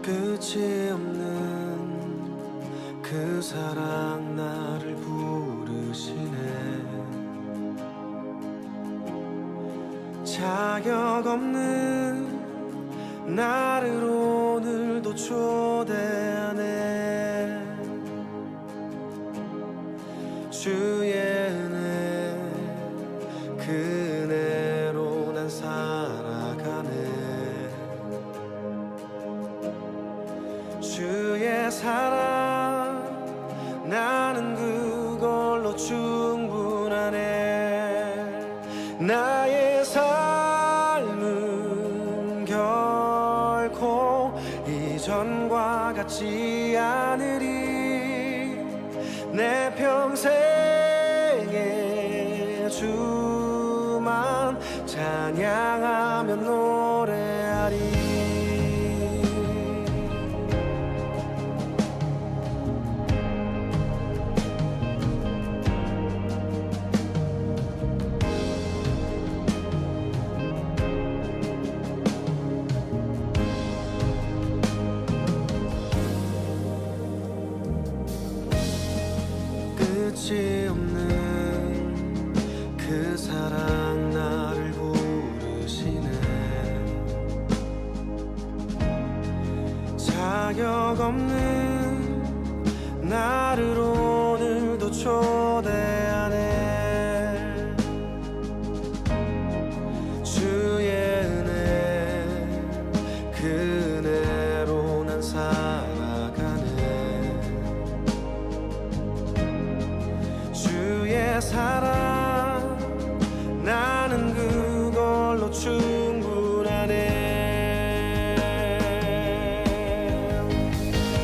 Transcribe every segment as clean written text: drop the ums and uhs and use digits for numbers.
끝이 없는 그 사랑 나를 부르시네. 자격 없는 나를 오늘도 초대하네. 주의 은혜 그 은혜로 난 살아가네. 주의 사랑 나는 그걸로 충분하네. 나의 삶은 결코 이전과 같지 않으리. 내 평생에 주만 찬양하며 노래하리. 끝이 없는 그 사랑 나를 부르시네. 자격 없는 나를 오늘도 초대하네. 주의 은혜 그 은혜로 난 살아가네. 주의 사랑 나는 그걸로 충분하네.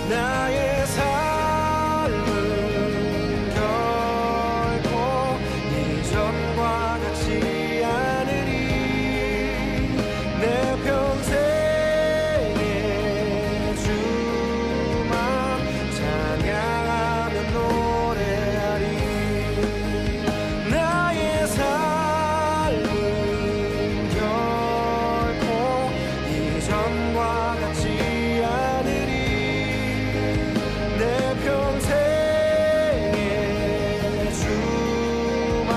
나의 삶은 결코 이전과 같지 않으리. 내 평생에 주만 찬양하며 노래하리. 나의 삶은 결코 이전과 같지 않으리. 내 평생에 주만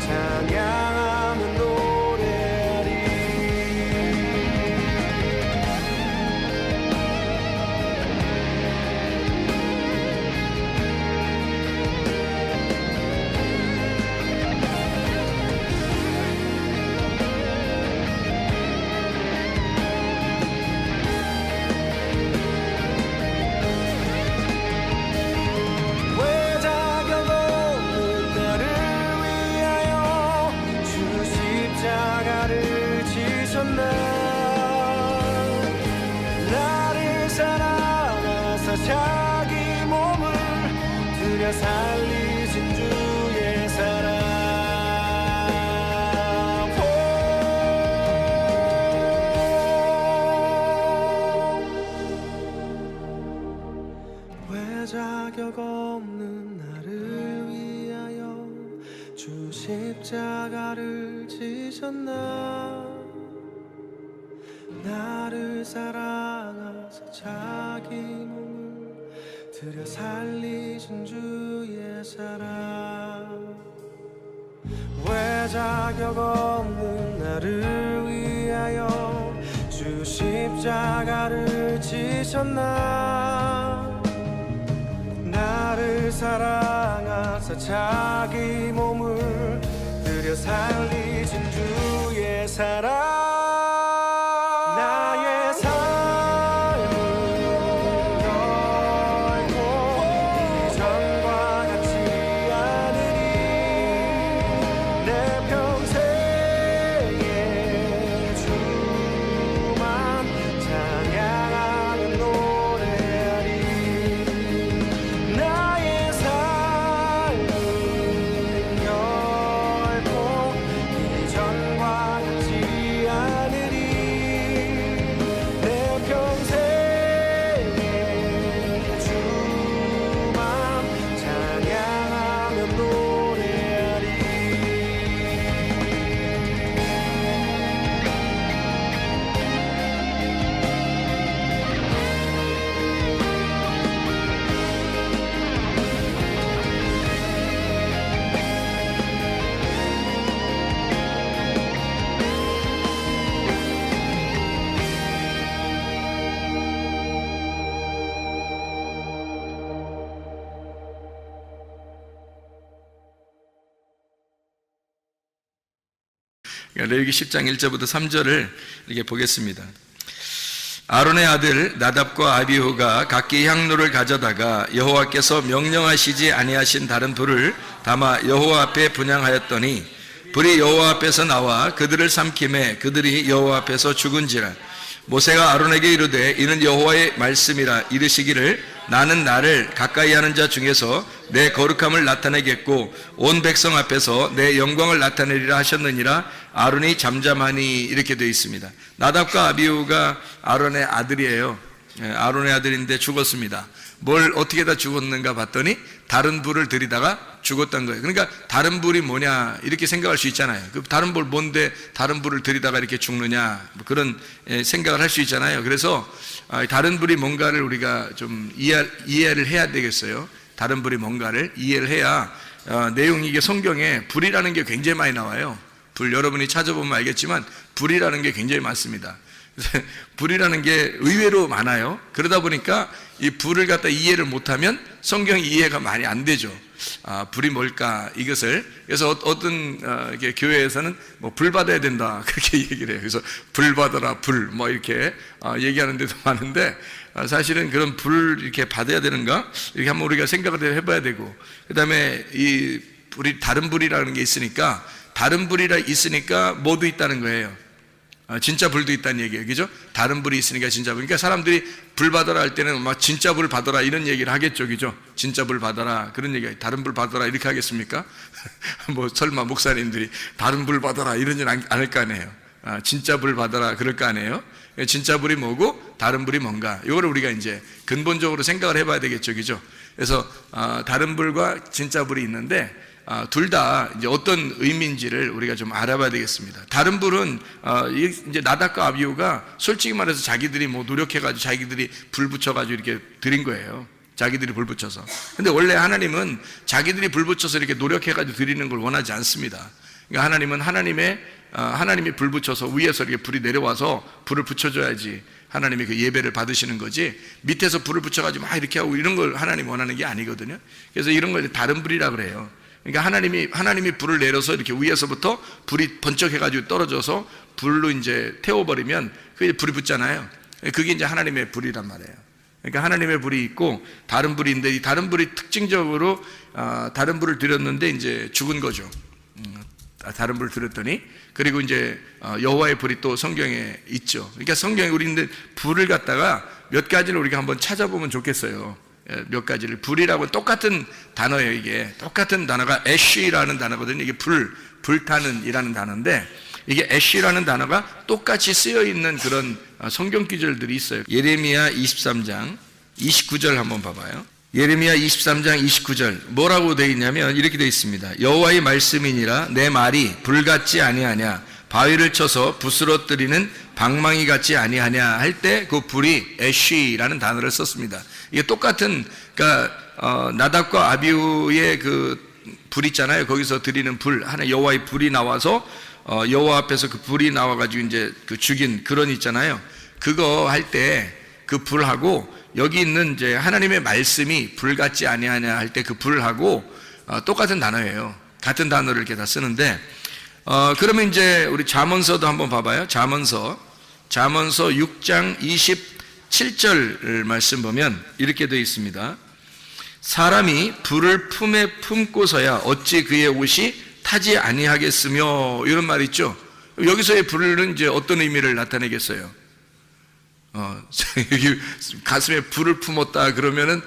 찬양하며 노래하리. 왜 자격 없는 나를 위하여 주 십자가를 지셨나. 나를 사랑하사 자기 몸을 들여 살리신 주의 사랑. 왜 자격 없는 나를 위하여 주 십자가를 지셨나. 나를 사랑하사 자기 몸을 들여 살리신 주의 사랑. 왜 자격 없는 나를 위하여 주 십자가를 지셨나. 나를 사랑하사 자기 몸을 들여 살리신 주의 사랑. 나의 삶은 결코 이전과 같지 않으리. 내 평생에 주만 찬양하며 노래하리. 나의 삶은 결코 레위기 10장 1절부터 3절을 이렇게 보겠습니다. 아론의 아들 나답과 아비후가 각기 향로를 가져다가 여호와께서 명령하시지 아니하신 다른 불을 담아 여호와 앞에 분향하였더니 불이 여호와 앞에서 나와 그들을 삼킴에 그들이 여호와 앞에서 죽은지라. 모세가 아론에게 이르되 이는 여호와의 말씀이라 이르시기를 나는 나를 가까이 하는 자 중에서 내 거룩함을 나타내겠고 온 백성 앞에서 내 영광을 나타내리라 하셨느니라. 아론이 잠잠하니 이렇게 되어 있습니다. 나답과 아비후가 아론의 아들이에요. 아론의 아들인데 죽었습니다. 뭘 어떻게 다 죽었는가 봤더니 다른 불을 들이다가 죽었던 거예요. 그러니까 다른 불이 뭐냐 이렇게 생각할 수 있잖아요. 그 다른 불 뭔데 다른 불을 들이다가 이렇게 죽느냐 뭐 그런 생각을 할 수 있잖아요. 그래서 다른 불이 뭔가를 우리가 좀 이해를 해야 되겠어요. 다른 불이 뭔가를 이해를 해야 내용이 이게 성경에 불이라는 게 굉장히 많이 나와요. 불 여러분이 찾아보면 알겠지만 불이라는 게 굉장히 많습니다. 불이라는 게 의외로 많아요. 그러다 보니까 이 불을 갖다 이해를 못하면 성경 이해가 많이 안 되죠. 불이 뭘까 이것을. 그래서 어떤 교회에서는 뭐 불 받아야 된다 그렇게 얘기를 해요. 그래서 불 받아라 불 뭐 이렇게 얘기하는 데도 많은데 사실은 그런 불 이렇게 받아야 되는가 이렇게 한번 우리가 생각을 해봐야 되고, 그 다음에 이 불이 다른 불이라는 게 있으니까 다른 불이라 있으니까 뭐도 있다는 거예요. 진짜 불도 있다는 얘기예요. 그죠? 다른 불이 있으니까 진짜 불. 그러니까 사람들이 불 받아라 할 때는 막 진짜 불 받아라 이런 얘기를 하겠죠. 그죠? 진짜 불 받아라 그런 얘기. 다른 불 받아라 이렇게 하겠습니까? 뭐 설마 목사님들이 다른 불 받아라 이러진 않을 거 아니에요. 진짜 불 받아라 그럴 거 아니에요. 진짜 불이 뭐고 다른 불이 뭔가 이거를 우리가 이제 근본적으로 생각을 해봐야 되겠죠. 그죠? 그래서 다른 불과 진짜 불이 있는데 둘 다 이제 어떤 의미인지를 우리가 좀 알아봐야 되겠습니다. 다른 불은 이제 나답과 아비후가 솔직히 말해서 자기들이 뭐 노력해가지고 자기들이 불 붙여가지고 이렇게 드린 거예요. 자기들이 불 붙여서. 근데 원래 하나님은 자기들이 불 붙여서 이렇게 노력해가지고 드리는 걸 원하지 않습니다. 그러니까 하나님은 하나님이 불 붙여서 위에서 이렇게 불이 내려와서 불을 붙여줘야지 하나님이 그 예배를 받으시는 거지, 밑에서 불을 붙여가지고 막 이렇게 하고 이런 걸 하나님 원하는 게 아니거든요. 그래서 이런 걸 다른 불이라 그래요. 그러니까 하나님이 불을 내려서 이렇게 위에서부터 불이 번쩍해가지고 떨어져서 불로 이제 태워버리면 그게 불이 붙잖아요. 그게 이제 하나님의 불이란 말이에요. 그러니까 하나님의 불이 있고 다른 불이 있는데 이 다른 불이 특징적으로 다른 불을 드렸는데 이제 죽은 거죠. 다른 불을 드렸더니, 그리고 이제 여호와의 불이 또 성경에 있죠. 그러니까 성경에 우리는 불을 갖다가 몇 가지를 우리가 한번 찾아보면 좋겠어요. 몇 가지를. 불이라고 똑같은 단어예요. 이게 똑같은 단어가 애쉬라는 단어거든요. 이게 불타는 이라는 단어인데 이게 애쉬라는 단어가 똑같이 쓰여 있는 그런 성경 구절들이 있어요. 예레미야 23장 29절 한번 봐봐요. 예레미야 23장 29절 뭐라고 되어 있냐면 이렇게 되어 있습니다. 여호와의 말씀이니라 내 말이 불같지 아니하냐 바위를 쳐서 부스러뜨리는 방망이 같지 아니하냐 할 때 그 불이 애쉬라는 단어를 썼습니다. 이게 똑같은, 그러니까 나답과 아비후의 그 불 있잖아요. 거기서 드리는 불, 하나 여호와의 불이 나와서 여호와 앞에서 그 불이 나와가지고 이제 그 죽인 그런 있잖아요. 그거 할 때 그 불하고 여기 있는 이제 하나님의 말씀이 불같지 아니하냐 할 때 그 불하고 똑같은 단어예요. 같은 단어를 이렇게 다 쓰는데 그러면 이제 우리 잠언서도 한번 봐봐요. 잠언서 6장 27절 말씀 보면 이렇게 되어 있습니다. 사람이 불을 품에 품고서야 어찌 그의 옷이 타지 아니하겠으며 이런 말 있죠. 여기서의 불은 이제 어떤 의미를 나타내겠어요? 여기 가슴에 불을 품었다 그러면은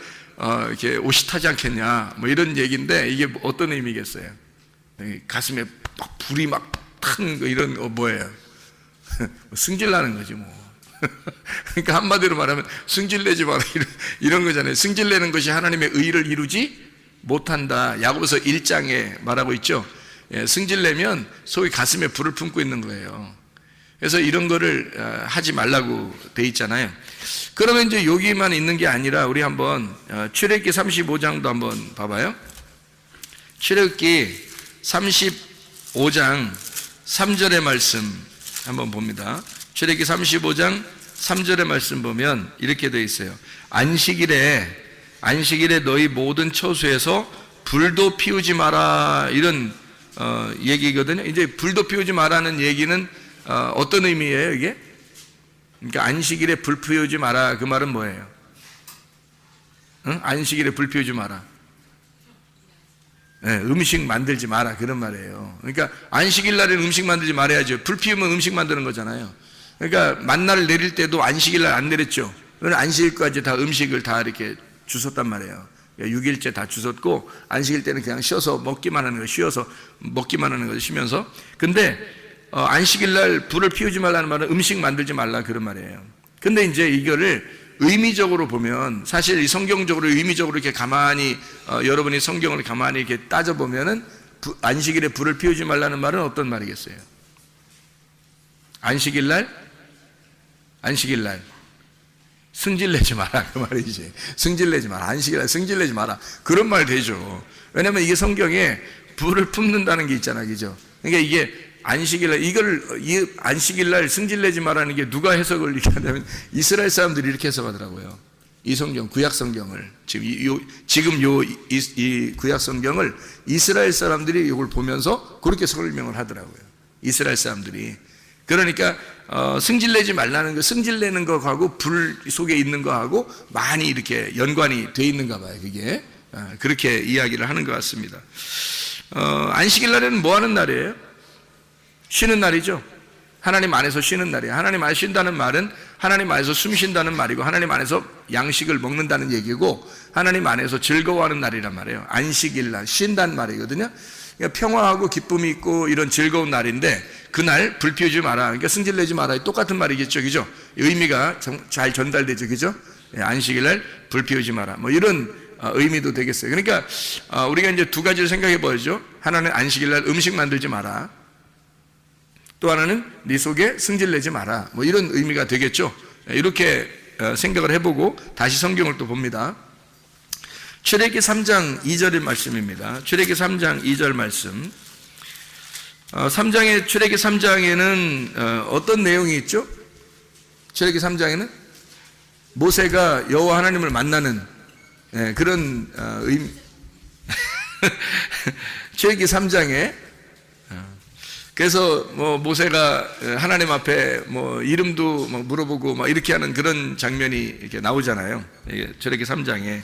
이렇게 옷이 타지 않겠냐 뭐 이런 얘기인데 이게 어떤 의미겠어요? 가슴에 막 불이 막 타는 거 이런 거 뭐예요? 승질나는 거지 뭐. 그러니까 한마디로 말하면 승질내지 마라 이런 거잖아요. 승질내는 것이 하나님의 의를 이루지 못한다. 야고보서 1장에 말하고 있죠. 승질내면 속이 가슴에 불을 품고 있는 거예요. 그래서 이런 거를 하지 말라고 돼 있잖아요. 그러면 이제 여기만 있는 게 아니라 우리 한번 출애굽기 35장도 한번 봐봐요. 출애굽기 35장 3절의 말씀 한번 봅니다. 출애굽기 35장 3절의 말씀 보면 이렇게 되어 있어요. 안식일에 너희 모든 처소에서 불도 피우지 마라 이런 얘기거든요. 이제 불도 피우지 마라는 얘기는 어떤 의미예요, 이게? 그러니까 안식일에 불 피우지 마라. 그 말은 뭐예요? 응? 안식일에 불 피우지 마라. 네, 음식 만들지 마라. 그런 말이에요. 그러니까 안식일 날에는 음식 만들지 말아야죠. 불 피우면 음식 만드는 거잖아요. 그러니까 만나를 내릴 때도 안식일 날 안 내렸죠. 그래서 안식일까지 다 음식을 다 이렇게 주웠단 말이에요. 6일째 다 주웠고, 안식일 때는 그냥 쉬어서 먹기만 하는 거, 쉬어서 먹기만 하는 거, 쉬면서. 근데 안식일 날 불을 피우지 말라는 말은 음식 만들지 말라, 그런 말이에요. 근데 이제 이거를 의미적으로 보면, 사실 이 성경적으로 의미적으로 이렇게 가만히 여러분이 성경을 가만히 이렇게 따져보면은 안식일에 불을 피우지 말라는 말은 어떤 말이겠어요? 안식일 날 승질내지 마라, 그 말이지. 승질내지 마라. 안식일 날 승질내지 마라. 그런 말 되죠. 왜냐면 이게 성경에 불을 품는다는 게 있잖아, 그죠? 그러니까 이게 안식일날, 이 안식일날 승질내지 마라는 게 누가 해석을 이렇게 하냐면 이스라엘 사람들이 이렇게 해석하더라고요. 이 성경, 구약 성경을, 지금 이 구약 성경을 이스라엘 사람들이 이걸 보면서 그렇게 설명을 하더라고요. 이스라엘 사람들이. 그러니까 승질내지 말라는 거, 승질내는 거하고 불 속에 있는 거하고 많이 이렇게 연관이 돼 있는가 봐요. 그게 그렇게 이야기를 하는 것 같습니다. 안식일날에는 뭐 하는 날이에요? 쉬는 날이죠. 하나님 안에서 쉬는 날이에요. 하나님 안에서 쉰다는 말은 하나님 안에서 숨 쉰다는 말이고, 하나님 안에서 양식을 먹는다는 얘기고, 하나님 안에서 즐거워하는 날이란 말이에요. 안식일날, 쉰다는 말이거든요. 그러니까 평화하고 기쁨이 있고 이런 즐거운 날인데, 그날 불 피우지 마라, 그러니까 승질내지 마라, 똑같은 말이겠죠, 그죠? 의미가 잘 전달되죠, 그죠? 안식일날 불 피우지 마라, 뭐 이런 의미도 되겠어요. 그러니까 우리가 이제 두 가지를 생각해 보죠. 하나는 안식일날 음식 만들지 마라, 또 하나는 네 속에 승질내지 마라, 뭐 이런 의미가 되겠죠. 이렇게 생각을 해보고 다시 성경을 또 봅니다. 출애굽기 3장 2절의 말씀입니다. 출애굽기 3장 2절 말씀. 출애굽기 3장에는 어떤 내용이 있죠? 출애굽기 3장에는 모세가 여호와 하나님을 만나는 그런 의미. 출애굽기 3장에 그래서 뭐 모세가 하나님 앞에 뭐 이름도 막 물어보고 막 이렇게 하는 그런 장면이 이렇게 나오잖아요. 출애굽기 3장에.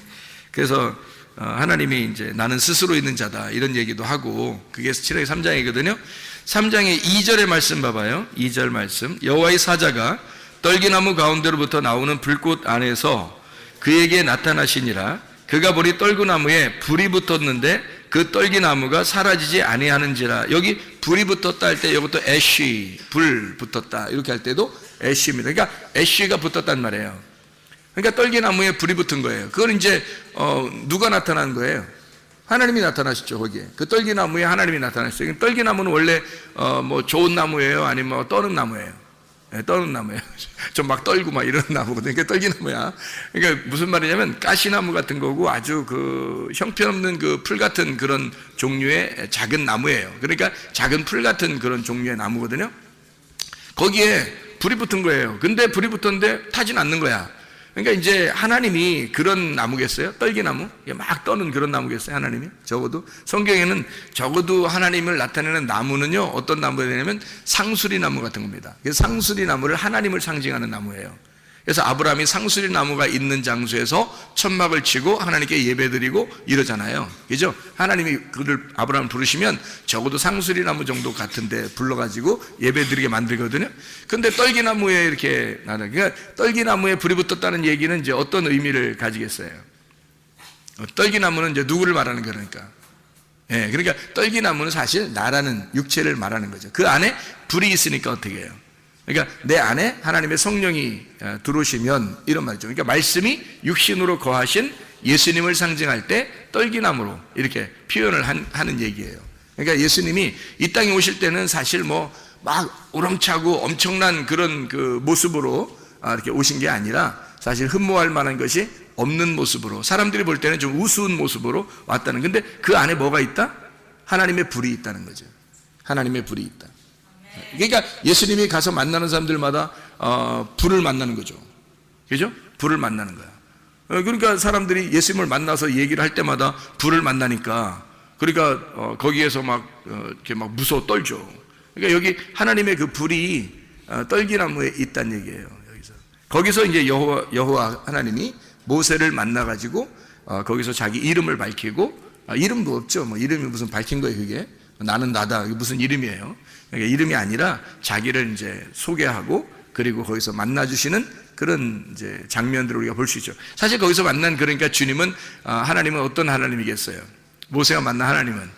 그래서 하나님이 이제 나는 스스로 있는 자다 이런 얘기도 하고, 그게 출애굽기 3장이거든요. 3장의 2절의 말씀 봐봐요. 2절 말씀. 여호와의 사자가 떨기나무 가운데로부터 나오는 불꽃 안에서 그에게 나타나시니라. 그가 보니 떨구나무에 불이 붙었는데 그 떨기나무가 사라지지 아니하는지라. 여기 불이 붙었다 할 때 이것도 애쉬, 불 붙었다 이렇게 할 때도 애쉬입니다. 그러니까 애쉬가 붙었단 말이에요. 그러니까 떨기나무에 불이 붙은 거예요. 그건 이제 누가 나타난 거예요? 하나님이 나타나셨죠. 거기에 그 떨기나무에 하나님이 나타나셨어요. 떨기나무는 원래 뭐 좋은 나무예요, 아니면 뭐 떠는 나무예요? 떠는 나무예요. 좀 막 떨고 막 이런 나무거든요. 그러니까 떨기나무야. 그러니까 무슨 말이냐면 가시나무 같은 거고, 아주 그 형편없는 그 풀 같은 그런 종류의 작은 나무예요. 그러니까 작은 풀 같은 그런 종류의 나무거든요. 거기에 불이 붙은 거예요. 근데 불이 붙었는데 타진 않는 거야. 그러니까 이제 하나님이 그런 나무겠어요? 떨기나무? 막 떠는 그런 나무겠어요? 하나님이? 적어도 성경에는 적어도 하나님을 나타내는 나무는요, 어떤 나무냐면 상수리 나무 같은 겁니다. 그래서 상수리 나무를 하나님을 상징하는 나무예요. 그래서 아브라함이 상수리 나무가 있는 장소에서 천막을 치고 하나님께 예배드리고 이러잖아요. 그죠? 하나님이 그를 아브라함을 부르시면 적어도 상수리 나무 정도 같은데 불러가지고 예배드리게 만들거든요. 근데 떨기나무에 이렇게 나는, 그러니까 떨기나무에 불이 붙었다는 얘기는 이제 어떤 의미를 가지겠어요? 떨기나무는 이제 누구를 말하는 거니까? 그러니까 떨기나무는 사실 나라는 육체를 말하는 거죠. 그 안에 불이 있으니까 어떻게 해요? 그러니까 내 안에 하나님의 성령이 들어오시면 이런 말이죠. 그러니까 말씀이 육신으로 거하신 예수님을 상징할 때 떨기나무로 이렇게 표현을 하는 얘기예요. 그러니까 예수님이 이 땅에 오실 때는 사실 뭐 막 우렁차고 엄청난 그런 그 모습으로 이렇게 오신 게 아니라, 사실 흠모할 만한 것이 없는 모습으로, 사람들이 볼 때는 좀 우스운 모습으로 왔다는. 근데 그 안에 뭐가 있다? 하나님의 불이 있다는 거죠. 하나님의 불이 있다. 그러니까 예수님이 가서 만나는 사람들마다 불을 만나는 거죠. 그죠? 불을 만나는 거야. 그러니까 사람들이 예수님을 만나서 얘기를 할 때마다 불을 만나니까 그러니까 거기에서 막 이렇게 막 무서워 떨죠. 그러니까 여기 하나님의 그 불이 떨기나무에 있다는 얘기예요. 거기서 이제 여호와 하나님이 모세를 만나 가지고 거기서 자기 이름을 밝히고, 이름도 없죠. 뭐 이름이 무슨 밝힌 거예요, 그게. 나는 나다. 이게 무슨 이름이에요? 그러니까 이름이 아니라 자기를 이제 소개하고, 그리고 거기서 만나 주시는 그런 이제 장면들을 우리가 볼 수 있죠. 사실 거기서 만난, 그러니까 주님은, 하나님은 어떤 하나님이겠어요? 모세가 만난 하나님은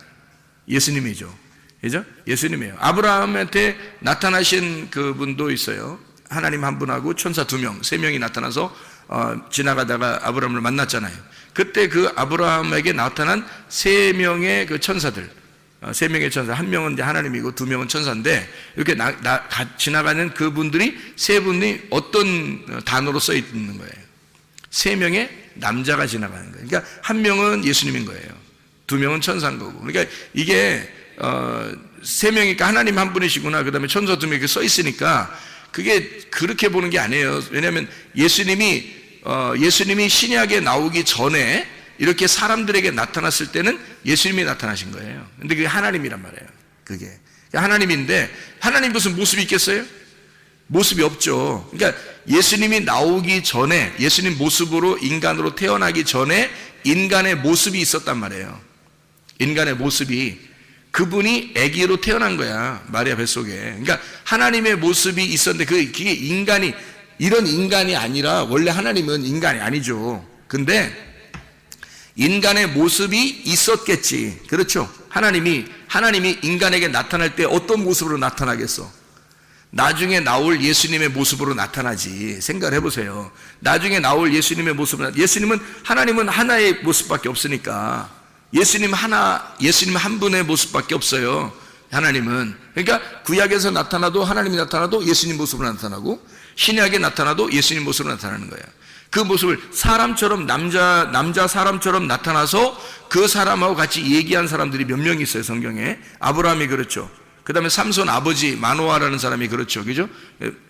예수님이죠. 그죠? 예수님이에요. 아브라함한테 나타나신 그분도 있어요. 하나님 한 분하고 천사 2명, 3명이 나타나서 지나가다가 아브라함을 만났잖아요. 그때 그 아브라함에게 나타난 3명의 그 천사들, 3명의 천사, 한 명은 이제 하나님이고 2명은 천사인데, 이렇게 지나가는 그분들이 3분이 어떤 단어로 써 있는 거예요? 3명의 남자가 지나가는 거예요. 그러니까 한 명은 예수님인 거예요. 2명은 천사인 거고. 그러니까 이게 3명이니까 하나님 한 분이시구나, 그 다음에 천사 2명이 이렇게 써 있으니까 그게 그렇게 보는 게 아니에요. 왜냐하면 예수님이 신약에 나오기 전에 이렇게 사람들에게 나타났을 때는 예수님이 나타나신 거예요. 근데 그게 하나님이란 말이에요. 그게 하나님인데, 하나님 무슨 모습이 있겠어요? 모습이 없죠. 그러니까 예수님이 나오기 전에, 예수님 모습으로 인간으로 태어나기 전에 인간의 모습이 있었단 말이에요. 인간의 모습이, 그분이 아기로 태어난 거야, 마리아 뱃속에. 그러니까 하나님의 모습이 있었는데 그게 인간이, 이런 인간이 아니라, 원래 하나님은 인간이 아니죠. 근데 인간의 모습이 있었겠지. 그렇죠? 하나님이 인간에게 나타날 때 어떤 모습으로 나타나겠어? 나중에 나올 예수님의 모습으로 나타나지. 생각을 해보세요. 나중에 나올 예수님의 모습으로, 하나님은 하나의 모습밖에 없으니까, 예수님 한 분의 모습밖에 없어요. 하나님은. 그러니까 구약에서 나타나도, 하나님이 나타나도 예수님 모습으로 나타나고, 신약에 나타나도 예수님 모습으로 나타나는 거예요. 그 모습을 사람처럼, 남자 사람처럼 나타나서 그 사람하고 같이 얘기한 사람들이 몇 명 있어요, 성경에. 아브라함이 그렇죠. 그 다음에 삼손 아버지 마노아라는 사람이 그렇죠. 그죠?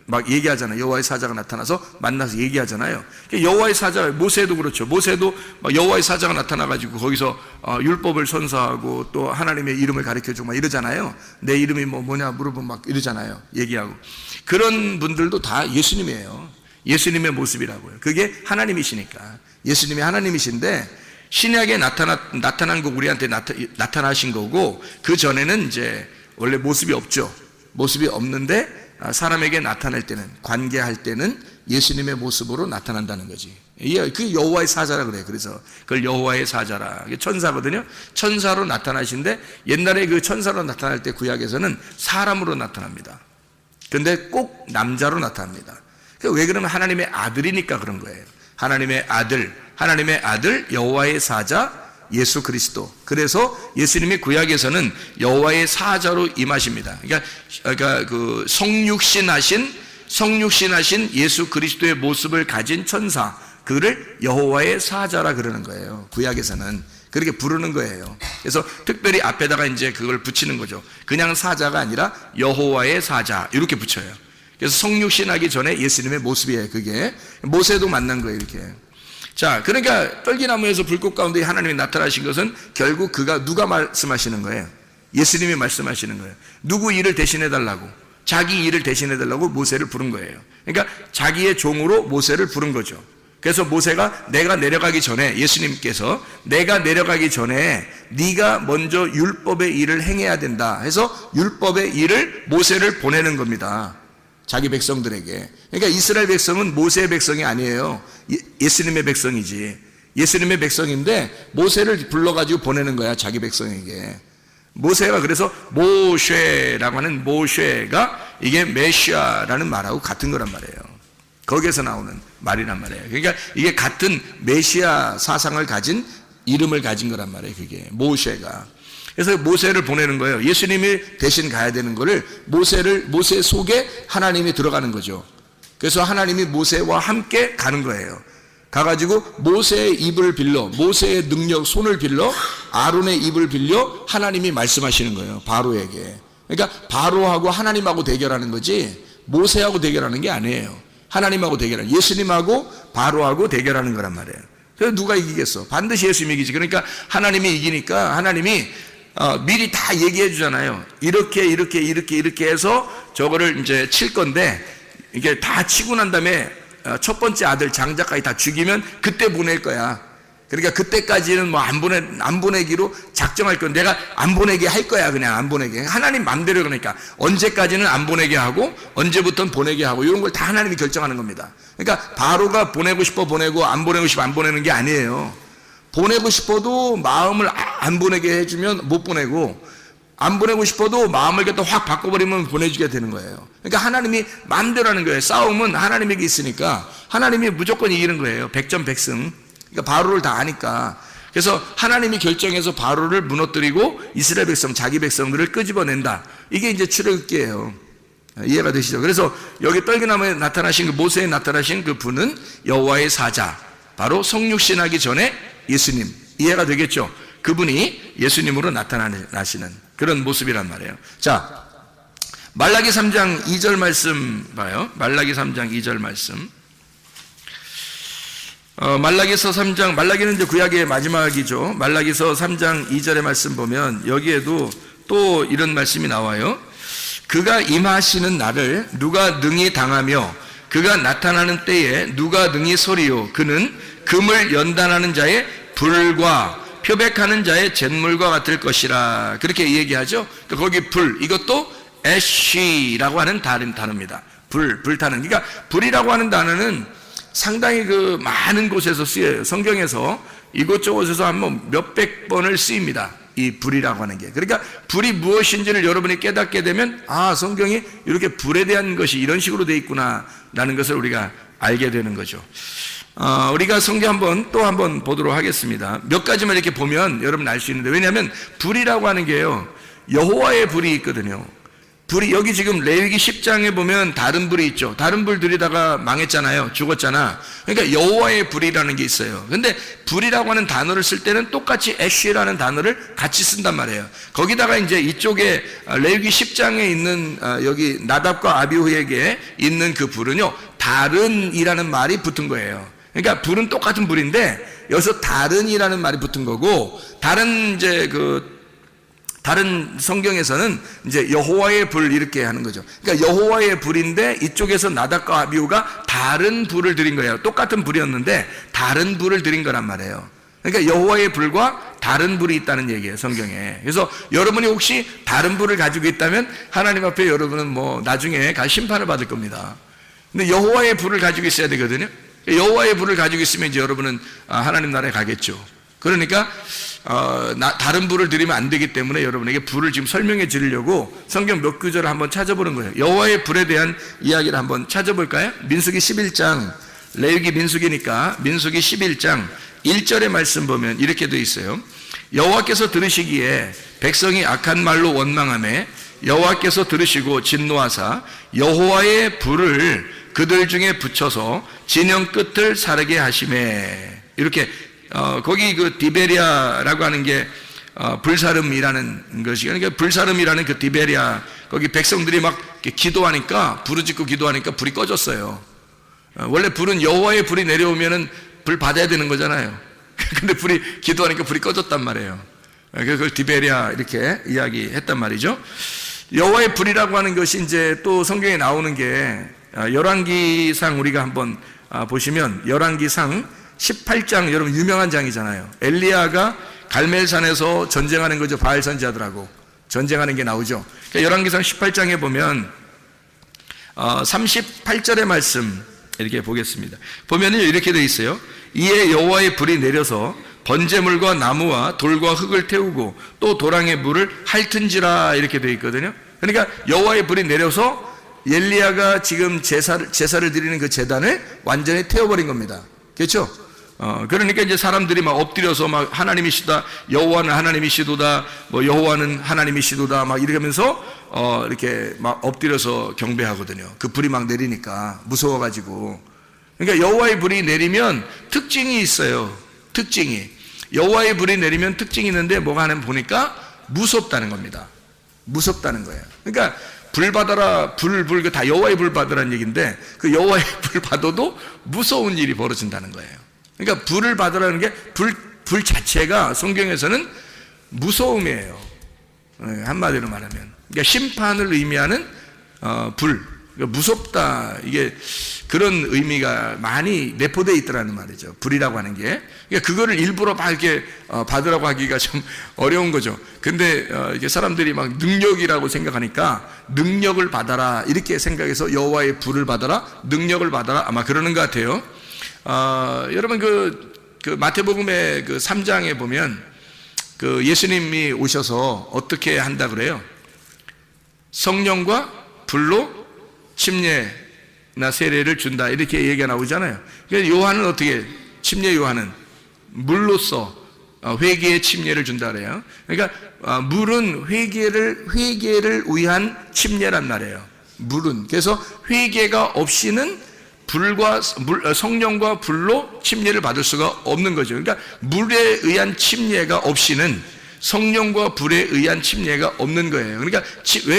막 얘기하잖아요. 여호와의 사자가 나타나서 만나서 얘기하잖아요. 여호와의 사자, 모세도 그렇죠. 모세도 여호와의 사자가 나타나가지고 거기서 율법을 선서하고 또 하나님의 이름을 가르쳐주고 막 이러잖아요. 내 이름이 뭐냐 물어보면 막 이러잖아요. 얘기하고. 그런 분들도 다 예수님이에요. 예수님의 모습이라고요. 그게 하나님이시니까. 예수님이 하나님이신데, 신약에 나타난 거 우리한테 나타나신 거고, 그 전에는 이제 원래 모습이 없죠. 모습이 없는데 사람에게 나타날 때는, 관계할 때는 예수님의 모습으로 나타난다는 거지. 그 여호와의 사자라 그래요. 그래서 그걸 여호와의 사자라. 천사거든요. 천사로 나타나신데, 옛날에 그 천사로 나타날 때 구약에서는 사람으로 나타납니다. 근데 꼭 남자로 나타납니다. 왜 그러면 하나님의 아들이니까 그런 거예요. 하나님의 아들 여호와의 사자 예수 그리스도. 그래서 예수님이 구약에서는 여호와의 사자로 임하십니다. 그러니까 그 성육신하신 예수 그리스도의 모습을 가진 천사, 그를 여호와의 사자라 그러는 거예요. 구약에서는 그렇게 부르는 거예요. 그래서 특별히 앞에다가 이제 그걸 붙이는 거죠. 그냥 사자가 아니라 여호와의 사자 이렇게 붙여요. 그래서 성육신하기 전에 예수님의 모습이에요. 그게 모세도 만난 거예요, 이렇게. 자, 그러니까 떨기나무에서 불꽃 가운데 하나님이 나타나신 것은 결국 누가 말씀하시는 거예요? 예수님이 말씀하시는 거예요. 누구 일을 대신해 달라고, 자기 일을 대신해 달라고 모세를 부른 거예요. 그러니까 자기의 종으로 모세를 부른 거죠. 그래서 모세가 내가 내려가기 전에, 예수님께서 내가 내려가기 전에 네가 먼저 율법의 일을 행해야 된다 해서 율법의 일을 모세를 보내는 겁니다. 자기 백성들에게. 그러니까 이스라엘 백성은 모세의 백성이 아니에요. 예수님의 백성이지. 예수님의 백성인데 모세를 불러가지고 보내는 거야, 자기 백성에게. 모세가 그래서 모쉐라고 하는 모쉐가 이게 메시아라는 말하고 같은 거란 말이에요. 거기에서 나오는 말이란 말이에요. 그러니까 이게 같은 메시아 사상을 가진, 이름을 가진 거란 말이에요, 그게. 모쉐가. 그래서 모세를 보내는 거예요. 예수님이 대신 가야 되는 거를 모세 속에 하나님이 들어가는 거죠. 그래서 하나님이 모세와 함께 가는 거예요. 가가지고 모세의 입을 빌려, 모세의 능력, 손을 빌려, 아론의 입을 빌려 하나님이 말씀하시는 거예요, 바로에게. 그러니까 바로하고 하나님하고 대결하는 거지 모세하고 대결하는 게 아니에요. 하나님하고 대결하는, 예수님하고 바로하고 대결하는 거란 말이에요. 그래서 누가 이기겠어? 반드시 예수님이 이기지. 그러니까 하나님이 이기니까 하나님이 미리 다 얘기해 주잖아요. 이렇게 해서 저거를 이제 칠 건데, 이게 다 치고 난 다음에 첫 번째 아들 장자까지 다 죽이면 그때 보낼 거야. 그러니까 그때까지는 뭐 안 보내기로 작정할 건, 내가 안 보내게 할 거야. 그냥 안 보내게. 하나님 맘대로. 그러니까 언제까지는 안 보내게 하고 언제부터는 보내게 하고, 이런 걸 다 하나님이 결정하는 겁니다. 그러니까 바로가 보내고 싶어 보내고 안 보내고 싶어 안 보내는 게 아니에요. 보내고 싶어도 마음을 안 보내게 해주면 못 보내고, 안 보내고 싶어도 마음을 갖다 확 바꿔버리면 보내주게 되는 거예요. 그러니까 하나님이 마음대로 하는 거예요. 싸움은 하나님에게 있으니까 하나님이 무조건 이기는 거예요. 백전백승. 그러니까 바로를 다 아니까. 그래서 하나님이 결정해서 바로를 무너뜨리고 이스라엘 백성, 자기 백성들을 끄집어낸다. 이게 이제 출애굽기예요. 이해가 되시죠? 그래서 여기 떨기나무에 나타나신 그 모세에 나타나신 그 분은 여호와의 사자, 바로 성육신하기 전에 예수님. 이해가 되겠죠? 그분이 예수님으로 나타나시는 그런 모습이란 말이에요. 자, 말라기 3장 2절 말씀 봐요. 말라기 3장 2절 말씀. 말라기서 3장, 말라기는 이제 구약의 마지막이죠. 말라기서 3장 2절의 말씀 보면 여기에도 또 이런 말씀이 나와요. 그가 임하시는 날을 누가 능히 당하며 그가 나타나는 때에 누가 능히 서리요. 그는 금을 연단하는 자의 불과 표백하는 자의 잿물과 같을 것이라. 그렇게 얘기하죠. 거기 불, 이것도 애쉬라고 하는 단어입니다. 불타는. 그러니까 불이라고 하는 단어는 상당히 그 많은 곳에서 쓰여요. 성경에서 이곳저곳에서 한번 몇백 번을 쓰입니다. 이 불이라고 하는 게. 그러니까 불이 무엇인지를 여러분이 깨닫게 되면, 아, 성경이 이렇게 불에 대한 것이 이런 식으로 돼 있구나 라는 것을 우리가 알게 되는 거죠. 우리가 성경 또 한번 보도록 하겠습니다. 몇 가지만 이렇게 보면 여러분 알 수 있는데, 왜냐하면 불이라고 하는 게요, 여호와의 불이 있거든요. 불이, 여기 지금 레위기 10장에 보면 다른 불이 있죠. 다른 불 들이다가 망했잖아요. 죽었잖아. 그러니까 여호와의 불이라는 게 있어요. 근데 불이라고 하는 단어를 쓸 때는 똑같이 애쉬라는 단어를 같이 쓴단 말이에요. 거기다가 이제 이쪽에 레위기 10장에 있는 여기 나답과 아비후에게 있는 그 불은요, 다른이라는 말이 붙은 거예요. 그러니까 불은 똑같은 불인데 여기서 다른이라는 말이 붙은 거고, 다른 성경에서는 이제 여호와의 불 이렇게 하는 거죠. 그러니까 여호와의 불인데 이쪽에서 나답과 아비후가 다른 불을 드린 거예요. 똑같은 불이었는데 다른 불을 드린 거란 말이에요. 그러니까 여호와의 불과 다른 불이 있다는 얘기예요, 성경에. 그래서 여러분이 혹시 다른 불을 가지고 있다면 하나님 앞에 여러분은 뭐 나중에 심판을 받을 겁니다. 근데 여호와의 불을 가지고 있어야 되거든요. 여호와의 불을 가지고 있으면 이제 여러분은 하나님 나라에 가겠죠. 그러니까 다른 불을 드리면 안 되기 때문에 여러분에게 불을 지금 설명해 드리려고 성경 몇 구절을 한번 찾아보는 거예요. 여호와의 불에 대한 이야기를 한번 찾아볼까요? 민수기 11장, 레위기 민수기니까 민수기 11장 1절의 말씀 보면 이렇게 되어 있어요. 여호와께서 들으시기에 백성이 악한 말로 원망하며 여호와께서 들으시고 진노하사 여호와의 불을 그들 중에 붙여서 진영 끝을 사르게 하시매. 이렇게 거기 그 디베리아라고 하는 게 불사름이라는 것이, 그러니까 불사름이라는 그 디베리아, 거기 백성들이 막 기도하니까, 부르짖고 기도하니까 불이 꺼졌어요. 원래 불은 여호와의 불이 내려오면은 불 받아야 되는 거잖아요. 근데 기도하니까 불이 꺼졌단 말이에요. 그걸 디베리아 이렇게 이야기했단 말이죠. 여호와의 불이라고 하는 것이 이제 또 성경에 나오는 게 열왕기상 우리가 한번 보시면 열왕기상 18장, 여러분 유명한 장이잖아요. 엘리야가 갈멜산에서 전쟁하는 거죠. 바알 선지자들하고 전쟁하는 게 나오죠. 그러니까 열왕기상 18장에 보면 38절의 말씀 이렇게 보겠습니다. 보면은 이렇게 되어 있어요. 이에 여호와의 불이 내려서 번제물과 나무와 돌과 흙을 태우고 또 도랑의 물을 핥은지라, 이렇게 되어 있거든요. 그러니까 여호와의 불이 내려서 엘리야가 지금 제사를 드리는 그 제단을 완전히 태워버린 겁니다. 그렇죠? 그러니까 이제 사람들이 막 엎드려서 막 하나님이시다, 여호와는 하나님이시도다, 뭐 여호와는 하나님이시도다, 막 이러면서 이렇게 막 엎드려서 경배하거든요. 그 불이 막 내리니까 무서워가지고. 그러니까 여호와의 불이 내리면 특징이 있어요. 특징이. 여호와의 불이 내리면 특징이 있는데 뭐가 하나 보니까 무섭다는 겁니다. 무섭다는 거예요. 그러니까 불 받아라, 불, 다 여호와의 불 받으라는 얘기인데 그 여호와의 불 받아도 무서운 일이 벌어진다는 거예요. 그러니까 불을 받으라는 게 불 자체가 성경에서는 무서움이에요. 한마디로 말하면. 그러니까 심판을 의미하는 불. 그러니까 무섭다. 이게 그런 의미가 많이 내포되어 있더라는 말이죠. 불이라고 하는 게. 그러니까 그거를 일부러 막 이렇게 받으라고 하기가 좀 어려운 거죠. 근데 이게 사람들이 막 능력이라고 생각하니까 능력을 받아라 이렇게 생각해서 여호와의 불을 받아라, 능력을 받아라 아마 그러는 것 같아요. 여러분 그 마태복음의 그 3장에 보면 그 예수님이 오셔서 어떻게 한다 그래요? 성령과 불로 침례나 세례를 준다 이렇게 얘기가 나오잖아요. 그러니까 요한은 어떻게 침례 요한은 물로써 회개의 침례를 준다 그래요. 그러니까 물은 회개를 위한 침례란 말이에요. 물은 그래서 회개가 없이는 성령과 불로 침례를 받을 수가 없는 거죠. 그러니까 물에 의한 침례가 없이는 성령과 불에 의한 침례가 없는 거예요. 그러니까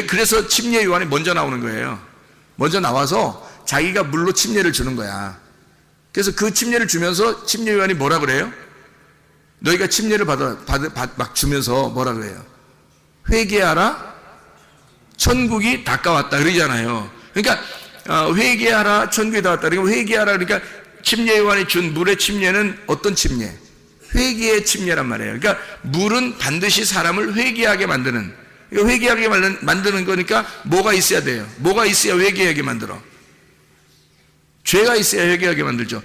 그래서 침례 요한이 먼저 나오는 거예요. 먼저 나와서 자기가 물로 침례를 주는 거야. 그래서 그 침례를 주면서 침례 요한이 뭐라 그래요? 너희가 침례를 막 주면서 뭐라 그래요? 회개하라, 천국이 가까웠다 그러잖아요. 그러니까 회개하라, 천국이 다 왔다. 그러니까 회개하라 그러니까 침례 요한이 준 물의 침례는 어떤 침례? 회개의 침례란 말이에요. 그러니까 물은 반드시 사람을 회개하게 만드는, 회개하게 만드는 거니까 뭐가 있어야 돼요? 뭐가 있어야 회개하게 만들어? 죄가 있어야 회개하게 만들죠.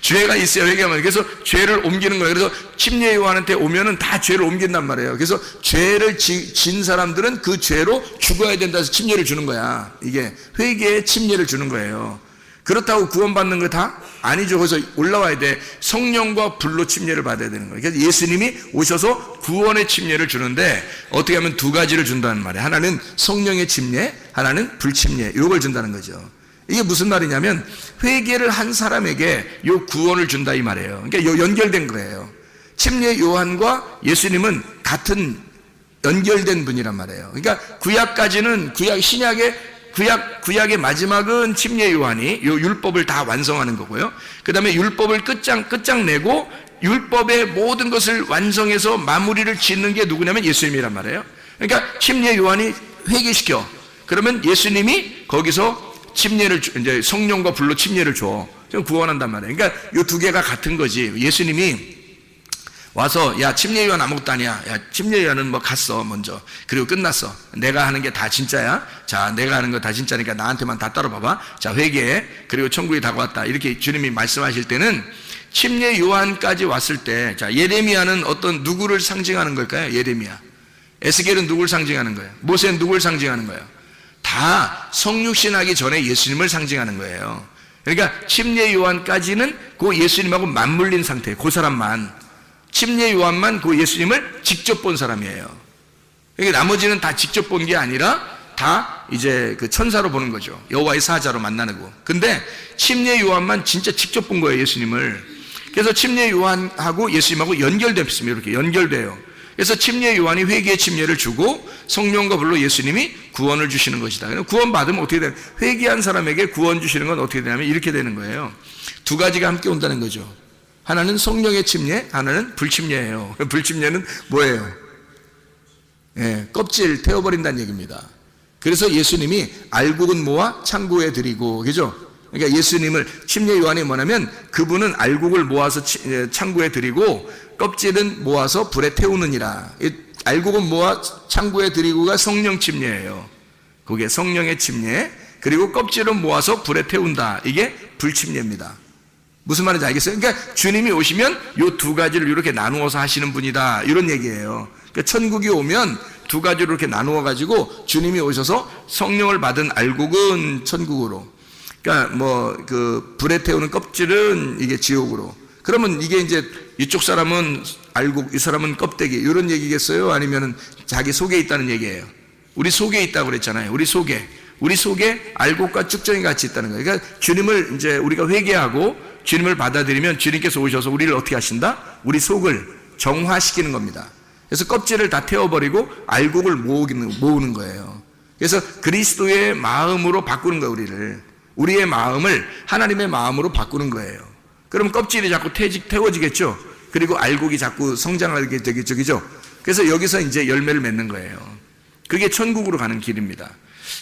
죄가 있어야 회개하게 만들죠. 그래서 죄를 옮기는 거예요. 그래서 침례 요한한테 오면은 다 죄를 옮긴단 말이에요. 그래서 죄를 진 사람들은 그 죄로 죽어야 된다 해서 침례를 주는 거야. 이게 회개의 침례를 주는 거예요. 그렇다고 구원받는 거 다? 아니죠. 그래서 올라와야 돼. 성령과 불로 침례를 받아야 되는 거예요. 그래서 예수님이 오셔서 구원의 침례를 주는데 어떻게 하면 두 가지를 준다는 말이에요. 하나는 성령의 침례, 하나는 불침례. 이걸 준다는 거죠. 이게 무슨 말이냐면 회개를 한 사람에게 요 구원을 준다 이 말이에요. 그러니까 요 연결된 거예요. 침례 요한과 예수님은 같은 연결된 분이란 말이에요. 그러니까 구약까지는 구약의 마지막은 침례 요한이 요 율법을 다 완성하는 거고요. 그 다음에 율법을 끝장내고 율법의 모든 것을 완성해서 마무리를 짓는 게 누구냐면 예수님이란 말이에요. 그러니까 침례 요한이 회개시켜. 그러면 예수님이 거기서 침례를 이제 성령과 불로 침례를 줘. 좀 구원한단 말이에요. 그러니까 요 두 개가 같은 거지. 예수님이 와서 야 침례 요한 아무것도 아니야. 야 침례 요한은 뭐 갔어 먼저. 그리고 끝났어. 내가 하는 게 다 진짜야. 자 내가 하는 거 다 진짜니까 나한테만 다 따라봐봐. 자 회개해. 그리고 천국이 다가왔다. 이렇게 주님이 말씀하실 때는 침례 요한까지 왔을 때, 자 예레미야는 어떤 누구를 상징하는 걸까요? 예레미야. 에스겔은 누구를 상징하는 거예요? 모세는 누구를 상징하는 거예요? 다 성육신하기 전에 예수님을 상징하는 거예요. 그러니까 침례 요한까지는 그 예수님하고 맞물린 상태, 그 사람만. 침례 요한만 그 예수님을 직접 본 사람이에요. 그러니까 나머지는 다 직접 본 게 아니라 다 이제 그 천사로 보는 거죠. 여호와의 사자로 만나는 거. 근데 침례 요한만 진짜 직접 본 거예요, 예수님을. 그래서 침례 요한하고 예수님하고 연결됐습니다. 이렇게 연결돼요. 그래서 침례 요한이 회개의 침례를 주고 성령과 불로 예수님이 구원을 주시는 것이다. 구원 받으면 어떻게 되냐? 회개한 사람에게 구원 주시는 건 어떻게 되냐면 이렇게 되는 거예요. 두 가지가 함께 온다는 거죠. 하나는 성령의 침례, 하나는 불침례예요. 불침례는 뭐예요? 껍질 태워버린다는 얘기입니다. 그래서 예수님이 알곡은 모아 창고에 드리고, 그죠? 그러니까 예수님을 침례 요한이 뭐냐면 그분은 알곡을 모아서 창고에 드리고 껍질은 모아서 불에 태우느니라. 알곡은 모아 창고에 드리고가 성령 침례예요. 그게 성령의 침례. 그리고 껍질은 모아서 불에 태운다. 이게 불침례입니다. 무슨 말인지 알겠어요? 그러니까 주님이 오시면 이 두 가지를 이렇게 나누어서 하시는 분이다. 이런 얘기예요. 그러니까 천국이 오면 두 가지로 이렇게 나누어 가지고 주님이 오셔서 성령을 받은 알곡은 천국으로, 그러니까 뭐 그 불에 태우는 껍질은 이게 지옥으로. 그러면 이게 이제 이쪽 사람은 알곡, 이 사람은 껍데기, 이런 얘기겠어요? 아니면은 자기 속에 있다는 얘기예요? 우리 속에 있다고 그랬잖아요. 우리 속에 알곡과 쭉정이 같이 있다는 거예요. 그러니까 주님을 이제 우리가 회개하고 주님을 받아들이면 주님께서 오셔서 우리를 어떻게 하신다? 우리 속을 정화시키는 겁니다. 그래서 껍질을 다 태워버리고 알곡을 모으는 거예요. 그래서 그리스도의 마음으로 바꾸는 거예요, 우리의 마음을 하나님의 마음으로 바꾸는 거예요. 그럼 껍질이 자꾸 태워지겠죠. 그리고 알곡이 자꾸 성장하게 되겠죠. 그죠? 그래서 여기서 이제 열매를 맺는 거예요. 그게 천국으로 가는 길입니다.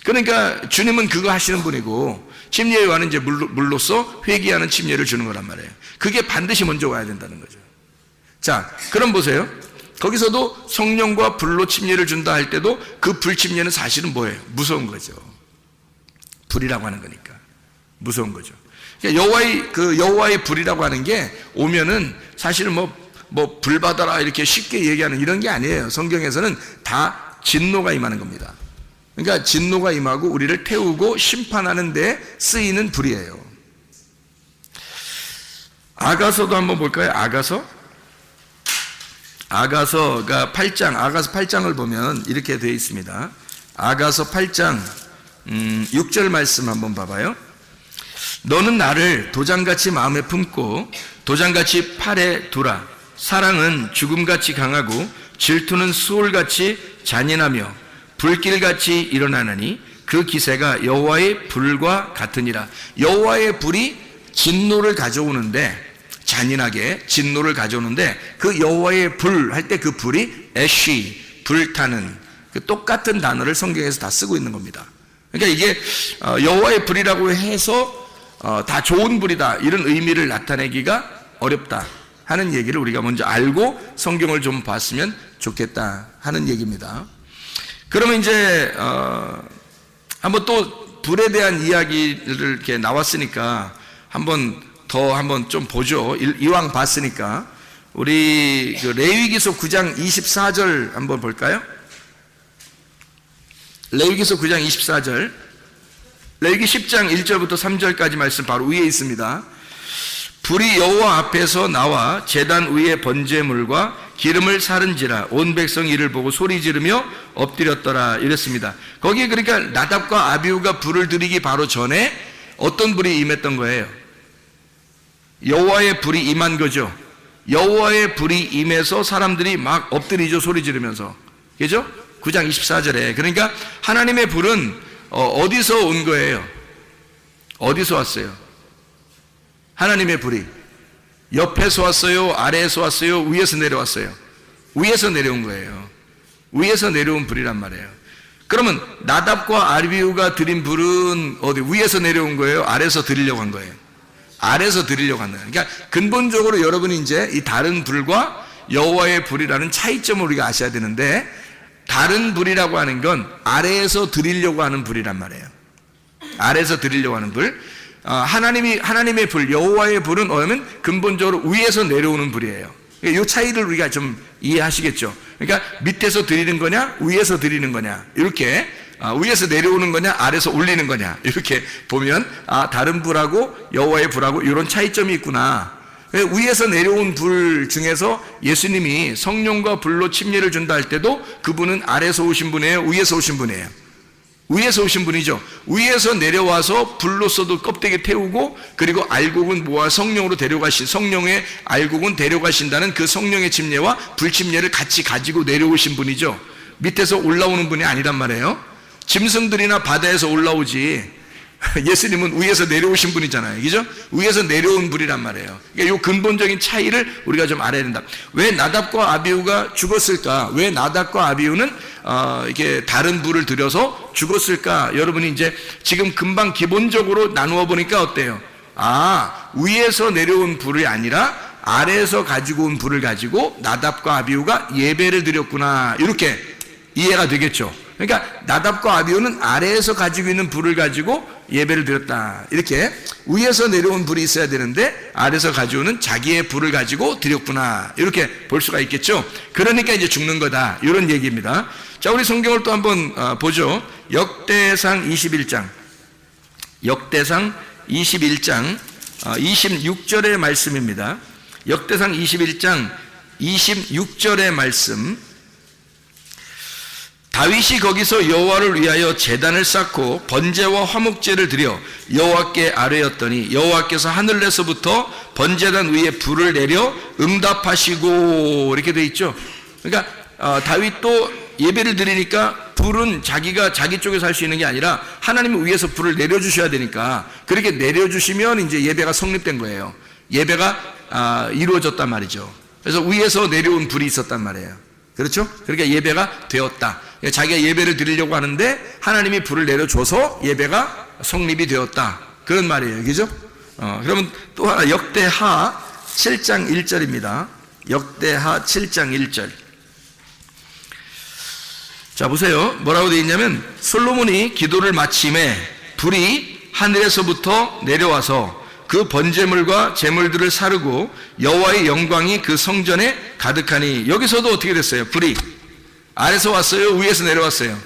그러니까 주님은 그거 하시는 분이고 침례 요한은 이제 물로써 회개하는 침례를 주는 거란 말이에요. 그게 반드시 먼저 와야 된다는 거죠. 자, 그럼 보세요. 거기서도 성령과 불로 침례를 준다 할 때도 그 불 침례는 사실은 뭐예요? 무서운 거죠. 불이라고 하는 거니까 무서운 거죠. 그러니까 여호와의 불이라고 하는 게 오면은 사실은 뭐 불 받아라 이렇게 쉽게 얘기하는 이런 게 아니에요. 성경에서는 다 진노가 임하는 겁니다. 그러니까 진노가 임하고 우리를 태우고 심판하는 데 쓰이는 불이에요. 아가서도 한번 볼까요? 아가서가 8장, 아가서 8장을 보면 이렇게 되어 있습니다. 아가서 8장 6절 말씀 한번 봐봐요. 너는 나를 도장같이 마음에 품고 도장같이 팔에 두라. 사랑은 죽음같이 강하고 질투는 수월같이 잔인하며 불길같이 일어나느니 그 기세가 여호와의 불과 같으니라. 여호와의 불이 진노를 가져오는데, 잔인하게 진노를 가져오는데 그 여호와의 불 할 때 그 불이 애쉬, 불타는 그 똑같은 단어를 성경에서 다 쓰고 있는 겁니다. 그러니까 이게 여호와의 불이라고 해서 다 좋은 불이다 이런 의미를 나타내기가 어렵다 하는 얘기를 우리가 먼저 알고 성경을 좀 봤으면 좋겠다 하는 얘기입니다. 그러면 이제 한번 또 불에 대한 이야기를 이렇게 나왔으니까 한번 좀 보죠. 이왕 봤으니까 우리 그 레위기서 9장 24절 한번 볼까요? 레위기서 9장 24절, 레위기 10장 1절부터 3절까지 말씀 바로 위에 있습니다. 불이 여호와 앞에서 나와 제단 위에 번제물과 기름을 사른지라 온 백성이 이를 보고 소리 지르며 엎드렸더라 이랬습니다. 거기에 그러니까 나답과 아비후가 불을 들이기 바로 전에 어떤 불이 임했던 거예요? 여호와의 불이 임한 거죠. 여호와의 불이 임해서 사람들이 막 엎드리죠. 소리 지르면서. 그죠? 9장 24절에. 그러니까 하나님의 불은 어디서 온 거예요? 어디서 왔어요? 하나님의 불이 옆에서 왔어요? 아래에서 왔어요? 위에서 내려왔어요? 위에서 내려온 거예요. 위에서 내려온 불이란 말이에요. 그러면 나답과 아비후가 드린 불은 어디 위에서 내려온 거예요? 아래에서 드리려고 한 거예요? 아래에서 드리려고 한 거예요. 그러니까 근본적으로 여러분이 이제 이 다른 불과 여호와의 불이라는 차이점을 우리가 아셔야 되는데, 다른 불이라고 하는 건 아래에서 드리려고 하는 불이란 말이에요. 아래에서 드리려고 하는 불. 하나님의 불, 여호와의 불은 뭐냐면 근본적으로 위에서 내려오는 불이에요. 이 차이를 우리가 좀 이해하시겠죠. 그러니까 밑에서 드리는 거냐, 위에서 드리는 거냐, 이렇게 위에서 내려오는 거냐, 아래에서 올리는 거냐, 이렇게 보면 다른 불하고 여호와의 불하고 이런 차이점이 있구나. 위에서 내려온 불 중에서 예수님이 성령과 불로 침례를 준다 할 때도 그분은 아래에서 오신 분이에요, 위에서 오신 분이에요? 위에서 오신 분이죠. 위에서 내려와서 불로서도 껍데기 태우고, 그리고 알곡은 모아 성령으로 성령의 알곡은 데려가신다는 그 성령의 침례와 불침례를 같이 가지고 내려오신 분이죠. 밑에서 올라오는 분이 아니란 말이에요. 짐승들이나 바다에서 올라오지 예수님은 위에서 내려오신 분이잖아요. 그죠? 위에서 내려온 불이란 말이에요. 그러니까 이 근본적인 차이를 우리가 좀 알아야 된다. 왜 나답과 아비후가 죽었을까? 왜 나답과 아비후는 이렇게 다른 불을 들여서 죽었을까? 여러분이 이제 지금 금방 기본적으로 나누어 보니까 어때요? 위에서 내려온 불이 아니라 아래에서 가지고 온 불을 가지고 나답과 아비후가 예배를 드렸구나. 이렇게 이해가 되겠죠? 그러니까 나답과 아비후는 아래에서 가지고 있는 불을 가지고 예배를 드렸다. 이렇게 위에서 내려온 불이 있어야 되는데 아래에서 가져오는 자기의 불을 가지고 드렸구나. 이렇게 볼 수가 있겠죠. 그러니까 이제 죽는 거다. 이런 얘기입니다. 자, 우리 성경을 또 한번 보죠. 역대상 21장 26절의 말씀입니다. 역대상 21장 26절의 말씀. 다윗이 거기서 여호와를 위하여 제단을 쌓고 번제와 화목제를 드려 여호와께 아뢰었더니 여호와께서 하늘에서부터 번제단 위에 불을 내려 응답하시고, 이렇게 돼 있죠. 그러니까 다윗도 예배를 드리니까 불은 자기가 자기 쪽에서 할 수 있는 게 아니라 하나님이 위에서 불을 내려주셔야 되니까 그렇게 내려주시면 이제 예배가 성립된 거예요. 예배가 이루어졌단 말이죠. 그래서 위에서 내려온 불이 있었단 말이에요. 그렇죠? 그러니까 예배가 되었다. 자기가 예배를 드리려고 하는데 하나님이 불을 내려줘서 예배가 성립이 되었다. 그런 말이에요. 그죠? 그러면 또 하나 역대하 7장 1절입니다. 역대하 7장 1절. 자, 보세요. 뭐라고 되어 있냐면 솔로몬이 기도를 마침에 불이 하늘에서부터 내려와서 그 번제물과 제물들을 사르고 여호와의 영광이 그 성전에 가득하니, 여기서도 어떻게 됐어요? 불이 아래서 왔어요? 위에서 내려왔어요?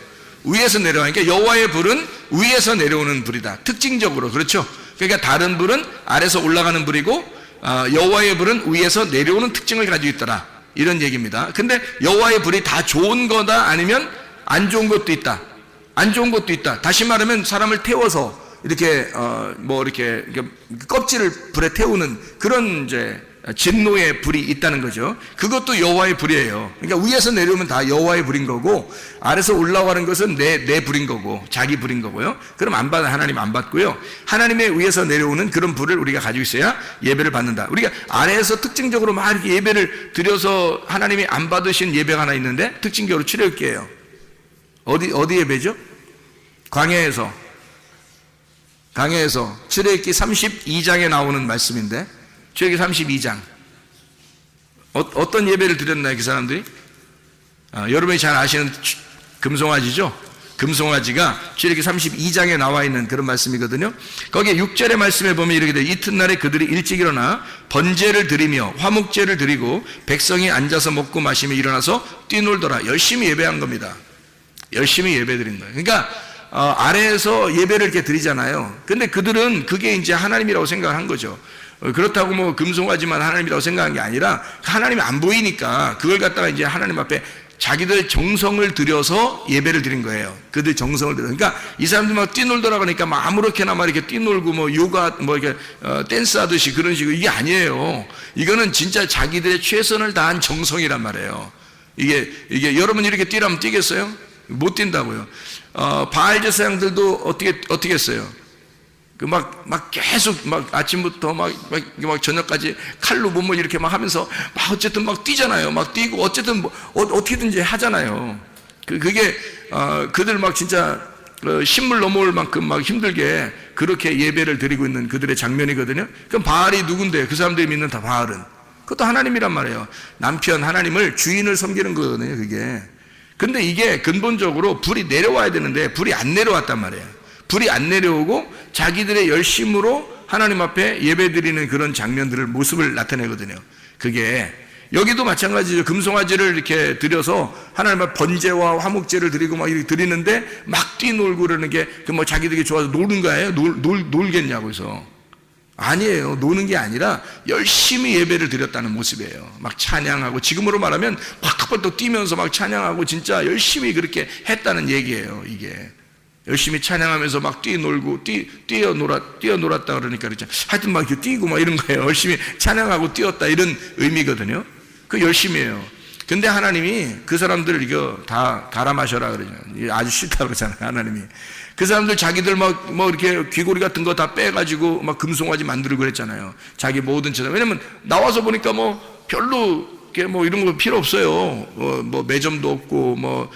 위에서 내려와니까 여호와의 불은 위에서 내려오는 불이다. 특징적으로. 그렇죠? 그러니까 다른 불은 아래서 올라가는 불이고 여호와의 불은 위에서 내려오는 특징을 가지고 있더라, 이런 얘기입니다. 근데 여호와의 불이 다 좋은 거다 아니면 안 좋은 것도 있다? 안 좋은 것도 있다. 다시 말하면 사람을 태워서 이렇게 이렇게 껍질을 불에 태우는 그런 이제 진노의 불이 있다는 거죠. 그것도 여호와의 불이에요. 그러니까 위에서 내려오면 다 여호와의 불인 거고, 아래서 올라가는 것은 내 불인 거고, 자기 불인 거고요. 그럼 안 받아, 하나님 안 받고요. 하나님의 위에서 내려오는 그런 불을 우리가 가지고 있어야 예배를 받는다. 우리가 아래에서 특징적으로 막 이렇게 예배를 드려서 하나님이 안 받으신 예배가 하나 있는데, 특징적으로 출애굽기예요. 어디 예배죠? 광야에서 출애굽기 32장에 나오는 말씀인데, 출애굽기 32장 어떤 예배를 드렸나요, 그 사람들이? 여러분이 잘 아시는 금송아지죠? 금송아지가 출애굽기 32장에 나와 있는 그런 말씀이거든요. 거기에 6절의 말씀에 보면 이렇게 돼요. 이튿날에 그들이 일찍 일어나 번제를 드리며 화목제를 드리고 백성이 앉아서 먹고 마시며 일어나서 뛰놀더라. 열심히 예배한 겁니다. 열심히 예배 드린 거예요. 그러니까 아래에서 예배를 이렇게 드리잖아요. 근데 그들은 그게 이제 하나님이라고 생각을 한 거죠. 그렇다고 뭐 금송아지만 하나님이라고 생각한 게 아니라, 하나님이 안 보이니까 그걸 갖다가 이제 하나님 앞에 자기들 정성을 들여서 예배를 드린 거예요. 그들 정성을 들여. 그러니까 이 사람들 막 뛰놀더라 그러니까 막 아무렇게나 막 이렇게 뛰놀고 뭐 요가 뭐 이렇게 댄스 하듯이 그런 식으로, 이게 아니에요. 이거는 진짜 자기들의 최선을 다한 정성이란 말이에요. 이게 여러분 이렇게 뛰라면 뛰겠어요? 못 뛴다고요. 바알 제사장들도 어떻게 했어요? 막 계속 막 아침부터 막 저녁까지 칼로 몸을 이렇게 막 하면서 막 어쨌든 막 뛰잖아요. 막 뛰고 어쨌든 뭐 어떻게든지 하잖아요. 그게 그들 막 진짜 신물 넘어올 만큼 막 힘들게 그렇게 예배를 드리고 있는 그들의 장면이거든요. 그럼 바알이 누군데요? 그 사람들이 믿는 다 바알은 그것도 하나님이란 말이에요. 남편 하나님을, 주인을 섬기는 거거든요, 그게. 근데 이게 근본적으로 불이 내려와야 되는데 불이 안 내려왔단 말이에요. 불이 안 내려오고 자기들의 열심으로 하나님 앞에 예배드리는 그런 장면들을, 모습을 나타내거든요. 그게 여기도 마찬가지죠. 금송아지를 이렇게 드려서 하나님 앞에 번제와 화목제를 드리고 막 이렇게 드리는데 막 뛰놀고 그러는 게 그 뭐 자기들이 좋아서 노는 거예요? 놀겠냐고 해서. 아니에요. 노는 게 아니라 열심히 예배를 드렸다는 모습이에요. 막 찬양하고, 지금으로 말하면 팍팍 뛰면서 막 찬양하고 진짜 열심히 그렇게 했다는 얘기예요. 이게 열심히 찬양하면서 막 뛰놀고 뛰어놀았다 그러니까 그렇죠. 하여튼 막 이렇게 뛰고 막 이런 거예요. 열심히 찬양하고 뛰었다, 이런 의미거든요. 그 열심히예요. 근데 하나님이 그 사람들을 이거 다 갈아 마셔라 그러죠. 아주 싫다 그러잖아요, 하나님이. 그 사람들 자기들 뭐 이렇게 귀고리 같은 거 다 빼가지고 막 금송아지 만들고 그랬잖아요. 자기 모든 재산. 왜냐면 나와서 보니까 뭐 별로 뭐 이런 거 필요 없어요. 뭐 매점도 없고 뭐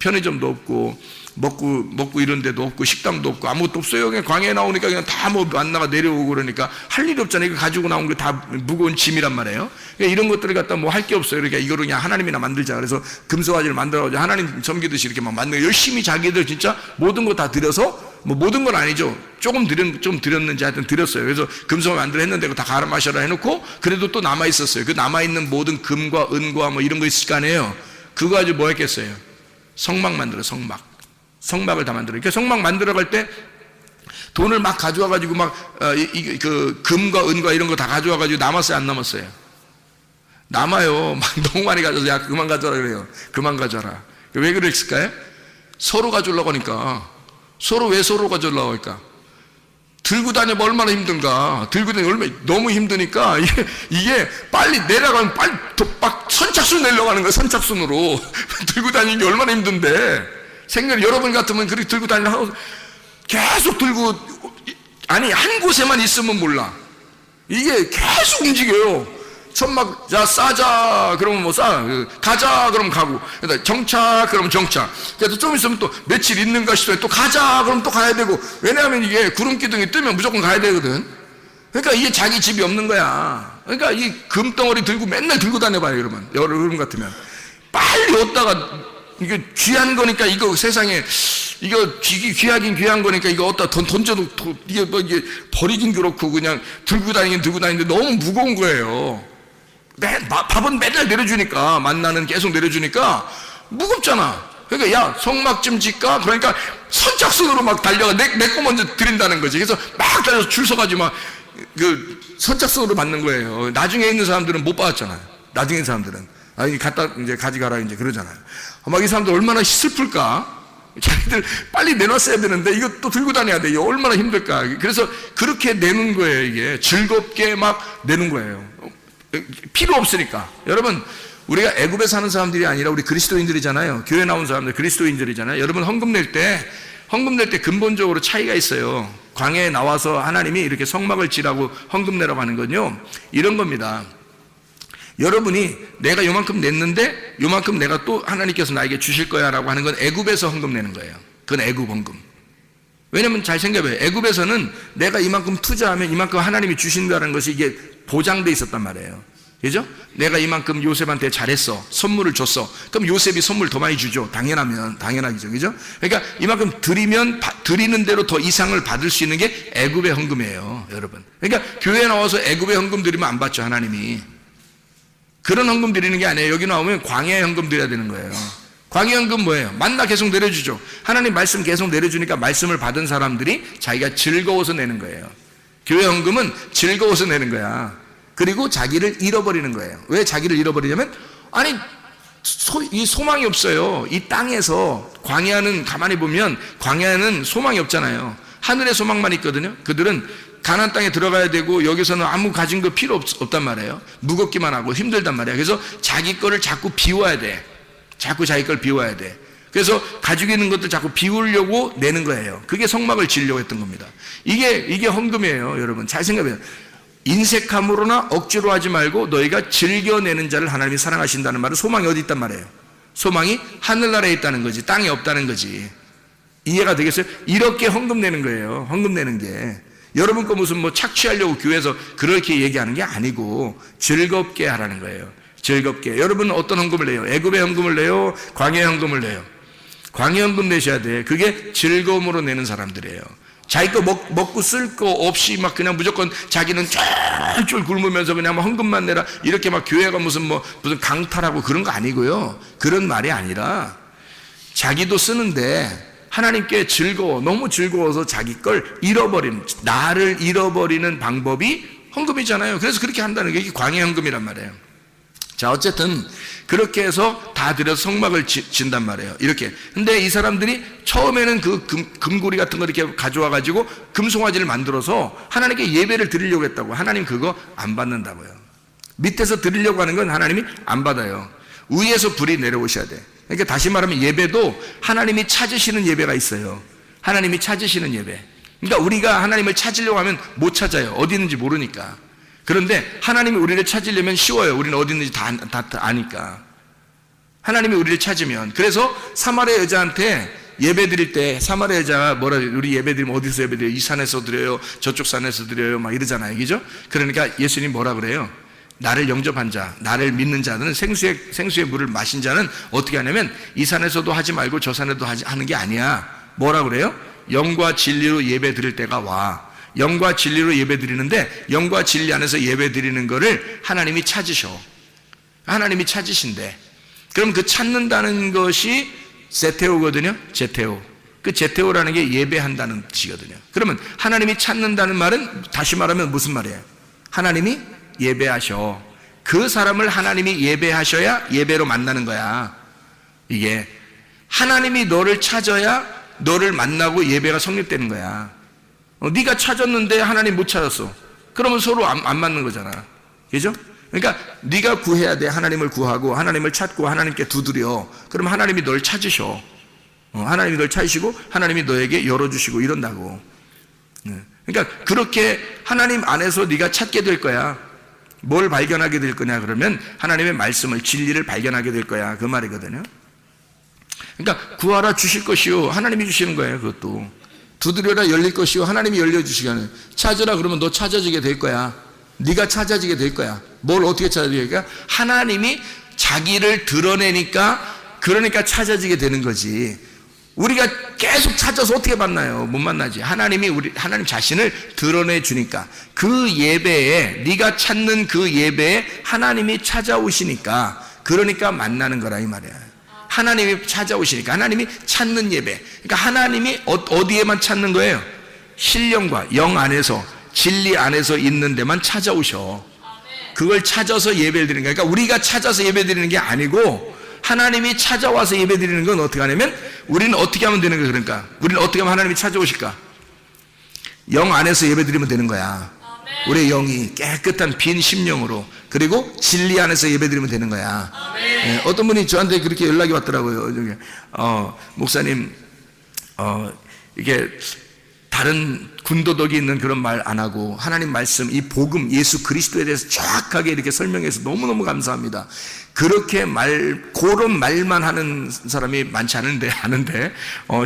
편의점도 없고 먹고 이런 데도 없고 식당도 없고 아무것도 없어요. 그냥 광야에 나오니까 그냥 다 뭐 만나가 내려오고 그러니까 할 일이 없잖아요. 이거 가지고 나온 게 다 무거운 짐이란 말이에요. 그러니까 이런 것들을 갖다 뭐 할 게 없어요. 그러니까 이거를 그냥 하나님이나 만들자. 그래서 금송아지를 만들어가지고 하나님 섬기듯이 이렇게 막 만들고 열심히 자기들 진짜 모든 거 다 드려서, 뭐 모든 건 아니죠. 좀 드렸는지 하여튼 드렸어요. 그래서 금송을 만들어 했는데 그거 다 갈아 마셔라 해놓고 그래도 또 남아 있었어요. 그 남아있는 모든 금과 은과 뭐 이런 거 있을 거 아니에요. 그거 가지고 뭐 했겠어요? 성막 만들어, 성막을 다 만들어. 그러니까 성막 만들어갈 때 돈을 막 가져와가지고 그 금과 은과 이런 거 다 가져와가지고 남았어요, 안 남았어요? 남아요. 막 너무 많이 가져서, 야 그만 가져라 그래요. 그만 가져라. 왜 그랬을까요? 서로 가져오려고 하니까. 왜 서로 가져오려고 할까? 들고 다니면 얼마나 힘든가. 들고 다니면 얼마나 너무 힘드니까 이게 빨리 내려가면 빨리 막 선착순 내려고 하는 거예요. 선착순으로 들고 다니는 게 얼마나 힘든데. 생각해, 여러분 같으면 그렇게 들고 다니려고 계속 들고, 아니 한 곳에만 있으면 몰라. 이게 계속 움직여요. 천막, 자, 싸자, 그러면 뭐 싸, 가자, 그러면 가고, 그러니까 정착, 그러면 정착. 그래서 좀 있으면 또 며칠 있는가 싶어요. 또 가자, 그러면 또 가야 되고, 왜냐하면 이게 구름 기둥이 뜨면 무조건 가야 되거든. 그러니까 이게 자기 집이 없는 거야. 그러니까 이 금덩어리 들고 맨날 들고 다녀봐요, 여러분. 여러분 같으면. 빨리 얻다가, 이게 귀한 거니까 이거 세상에, 이거 귀하긴 귀한 거니까 이거 어디다 던져도 이게 뭐 이게 버리긴 그렇고 그냥 들고 다니는데 너무 무거운 거예요. 밥은 맨날 내려주니까, 만나는 계속 내려주니까 무겁잖아. 그러니까 야, 성막 좀 짓까? 그러니까 선착순으로 막 달려가. 내 거 먼저 드린다는 거지. 그래서 막 달려서 줄 서가지고 막 그 선착순으로 받는 거예요. 나중에 있는 사람들은 못 받았잖아요. 나중에 있는 사람들은. 아, 갖다 이제 가져가라 이제 그러잖아요. 막 이 사람들 얼마나 슬플까? 자기들 빨리 내놨어야 되는데 이거 또 들고 다녀야 돼. 이거 얼마나 힘들까? 그래서 그렇게 내는 거예요. 이게 즐겁게 막 내는 거예요. 필요 없으니까. 여러분, 우리가 애굽에 사는 사람들이 아니라 우리 그리스도인들이잖아요. 교회 나온 사람들 그리스도인들이잖아요. 여러분, 헌금 낼 때 근본적으로 차이가 있어요. 광야에 나와서 하나님이 이렇게 성막을 지라고 헌금 내라고 하는 건요, 이런 겁니다. 여러분이 내가 요만큼 냈는데 요만큼 내가 또 하나님께서 나에게 주실 거야 라고 하는 건 애굽에서 헌금 내는 거예요. 그건 애굽 헌금. 왜냐면 잘 생각해봐요. 애굽에서는 내가 이만큼 투자하면 이만큼 하나님이 주신다는 것이 이게 보장돼 있었단 말이에요. 그죠? 내가 이만큼 요셉한테 잘했어, 선물을 줬어, 그럼 요셉이 선물 더 많이 주죠. 당연하죠. 그죠? 그러니까 이만큼 드리면 드리는 대로 더 이상을 받을 수 있는 게 애굽의 헌금이에요, 여러분. 그러니까 교회에 나와서 애굽의 헌금 드리면 안 받죠, 하나님이. 그런 헌금 드리는 게 아니에요. 여기 나오면 광야의 헌금 드려야 되는 거예요. 광야 헌금 뭐예요? 만나 계속 내려주죠. 하나님 말씀 계속 내려주니까 말씀을 받은 사람들이 자기가 즐거워서 내는 거예요. 교회 헌금은 즐거워서 내는 거야. 그리고 자기를 잃어버리는 거예요. 왜 자기를 잃어버리냐면, 아니 이 소망이 없어요. 이 땅에서. 광야는 가만히 보면 광야는 소망이 없잖아요. 하늘의 소망만 있거든요. 그들은 가나안 땅에 들어가야 되고 여기서는 아무 가진 거 필요 없단 말이에요. 무겁기만 하고 힘들단 말이에요. 그래서 자기 거를 자꾸 비워야 돼. 자꾸 자기 걸 비워야 돼. 그래서 가지고 있는 것들 자꾸 비우려고 내는 거예요. 그게 성막을 지으려고 했던 겁니다. 이게 헌금이에요, 여러분. 잘 생각해요. 인색함으로나 억지로 하지 말고 너희가 즐겨내는 자를 하나님이 사랑하신다는 말은 소망이 어디 있단 말이에요? 소망이 하늘나라에 있다는 거지, 땅에 없다는 거지. 이해가 되겠어요? 이렇게 헌금 내는 거예요. 헌금 내는 게. 여러분 거 무슨 뭐 착취하려고 교회에서 그렇게 얘기하는 게 아니고 즐겁게 하라는 거예요. 즐겁게. 여러분은 어떤 헌금을 내요? 애굽의 헌금을 내요? 광야의 헌금을 내요? 광야 헌금 내셔야 돼. 그게 즐거움으로 내는 사람들이에요. 자기 거 먹고 쓸 거 없이 막 그냥 무조건 자기는 쫄쫄 굶으면서 그냥 막 헌금만 내라, 이렇게 막 교회가 무슨 강탈하고 그런 거 아니고요. 그런 말이 아니라 자기도 쓰는데 하나님께 너무 즐거워서 자기 걸 잃어버리는, 나를 잃어버리는 방법이 헌금이잖아요. 그래서 그렇게 한다는 게 이게 광야 헌금이란 말이에요. 자, 어쨌든 그렇게 해서 다 들여서 성막을 진단 말이에요. 이렇게. 근데 이 사람들이 처음에는 그 금고리 같은 거 이렇게 가져와 가지고 금송아지를 만들어서 하나님께 예배를 드리려고 했다고. 하나님 그거 안 받는다고요. 밑에서 드리려고 하는 건 하나님이 안 받아요. 위에서 불이 내려오셔야 돼. 그러니까 다시 말하면 예배도 하나님이 찾으시는 예배가 있어요. 하나님이 찾으시는 예배. 그러니까 우리가 하나님을 찾으려고 하면 못 찾아요. 어디 있는지 모르니까. 그런데 하나님이 우리를 찾으려면 쉬워요. 우리는 어디 있는지 다 아니까. 하나님이 우리를 찾으면. 그래서 사마리아 여자한테 예배 드릴 때 사마리아 여자가 우리 예배 드리면 어디서 예배 드려요? 이 산에서 드려요? 저쪽 산에서 드려요? 막 이러잖아요. 그죠? 그러니까 예수님 뭐라 그래요? 나를 영접한 자, 나를 믿는 자는 생수의 물을 마신 자는 어떻게 하냐면 이 산에서도 하지 말고 저 산에도 하는 게 아니야. 뭐라 그래요? 영과 진리로 예배 드릴 때가 와. 영과 진리로 예배 드리는데 영과 진리 안에서 예배 드리는 거를 하나님이 찾으셔. 하나님이 찾으신대. 그럼 그 찾는다는 것이 제테오거든요. 제테오. 그 제테오라는 게 예배한다는 뜻이거든요. 그러면 하나님이 찾는다는 말은 다시 말하면 무슨 말이에요? 하나님이 예배하셔. 그 사람을 하나님이 예배하셔야 예배로 만나는 거야. 이게 하나님이 너를 찾아야 너를 만나고 예배가 성립되는 거야. 네가 찾았는데 하나님 못 찾았어. 그러면 서로 안 맞는 거잖아. 그죠? 그러니까 네가 구해야 돼. 하나님을 구하고 하나님을 찾고 하나님께 두드려. 그럼 하나님이 널 찾으셔. 하나님이 널 찾으시고 하나님이 너에게 열어주시고 이런다고. 그러니까 그렇게 하나님 안에서 네가 찾게 될 거야. 뭘 발견하게 될 거냐 그러면 하나님의 말씀을, 진리를 발견하게 될 거야, 그 말이거든요. 그러니까 구하라 주실 것이요, 하나님이 주시는 거예요. 그것도 두드려라 열릴 것이요, 하나님이 열려주시는. 찾으라 그러면 너 찾아지게 될 거야. 네가 찾아지게 될 거야. 뭘 어떻게 찾아지게? 하나님이 자기를 드러내니까, 그러니까 찾아지게 되는 거지. 우리가 계속 찾아서 어떻게 만나요? 못 만나지. 하나님이 하나님 자신을 드러내 주니까, 그 예배에, 네가 찾는 그 예배에 하나님이 찾아오시니까, 그러니까 만나는 거라 이 말이야. 하나님이 찾아오시니까, 하나님이 찾는 예배. 그러니까 하나님이 어디에만 찾는 거예요? 신령과 영 안에서, 진리 안에서 있는 데만 찾아오셔. 그걸 찾아서 예배를 드리는 거야. 그러니까 우리가 찾아서 예배 드리는 게 아니고, 하나님이 찾아와서 예배 드리는 건 어떻게 하냐면, 우리는 어떻게 하면 되는 거야? 그러니까 우리는 어떻게 하면 하나님이 찾아오실까? 영 안에서 예배 드리면 되는 거야. 우리의 영이 깨끗한 빈 심령으로, 그리고 진리 안에서 예배 드리면 되는 거야. 네, 어떤 분이 저한테 그렇게 연락이 왔더라고요. 목사님, 이게 다른 군더더기 있는 그런 말 안 하고 하나님 말씀, 이 복음, 예수 그리스도에 대해서 정확하게 이렇게 설명해서 너무너무 감사합니다. 그렇게 그런 말만 하는 사람이 많지 아는데,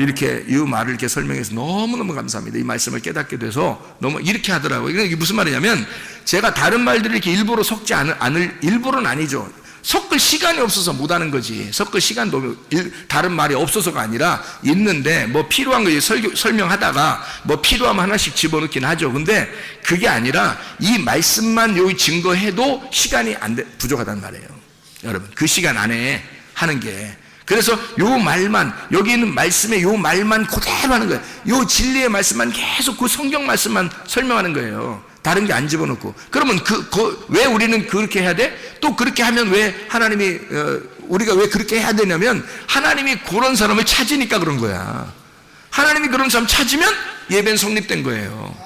이렇게 이 말을 이렇게 설명해서 너무너무 감사합니다. 이 말씀을 깨닫게 돼서 너무 이렇게 하더라고요. 이게 무슨 말이냐면, 제가 다른 말들을 이렇게 일부러 섞지 않을, 일부러는 아니죠. 섞을 시간이 없어서 못하는 거지. 섞을 시간도 다른 말이 없어서가 아니라 있는데, 뭐 필요한 거 설명하다가 뭐 필요하면 하나씩 집어넣긴 하죠. 근데 그게 아니라 이 말씀만 여기 증거해도 시간이 부족하단 말이에요. 여러분, 그 시간 안에 하는 게. 그래서 요 말만, 여기 있는 말씀의 요 말만 그대로 하는 거예요. 요 진리의 말씀만 계속, 그 성경 말씀만 설명하는 거예요. 다른 게 안 집어넣고. 그러면 왜 우리는 그렇게 해야 돼? 또 그렇게 하면 왜 하나님이, 우리가 왜 그렇게 해야 되냐면, 하나님이 그런 사람을 찾으니까 그런 거야. 하나님이 그런 사람 찾으면 예배는 성립된 거예요.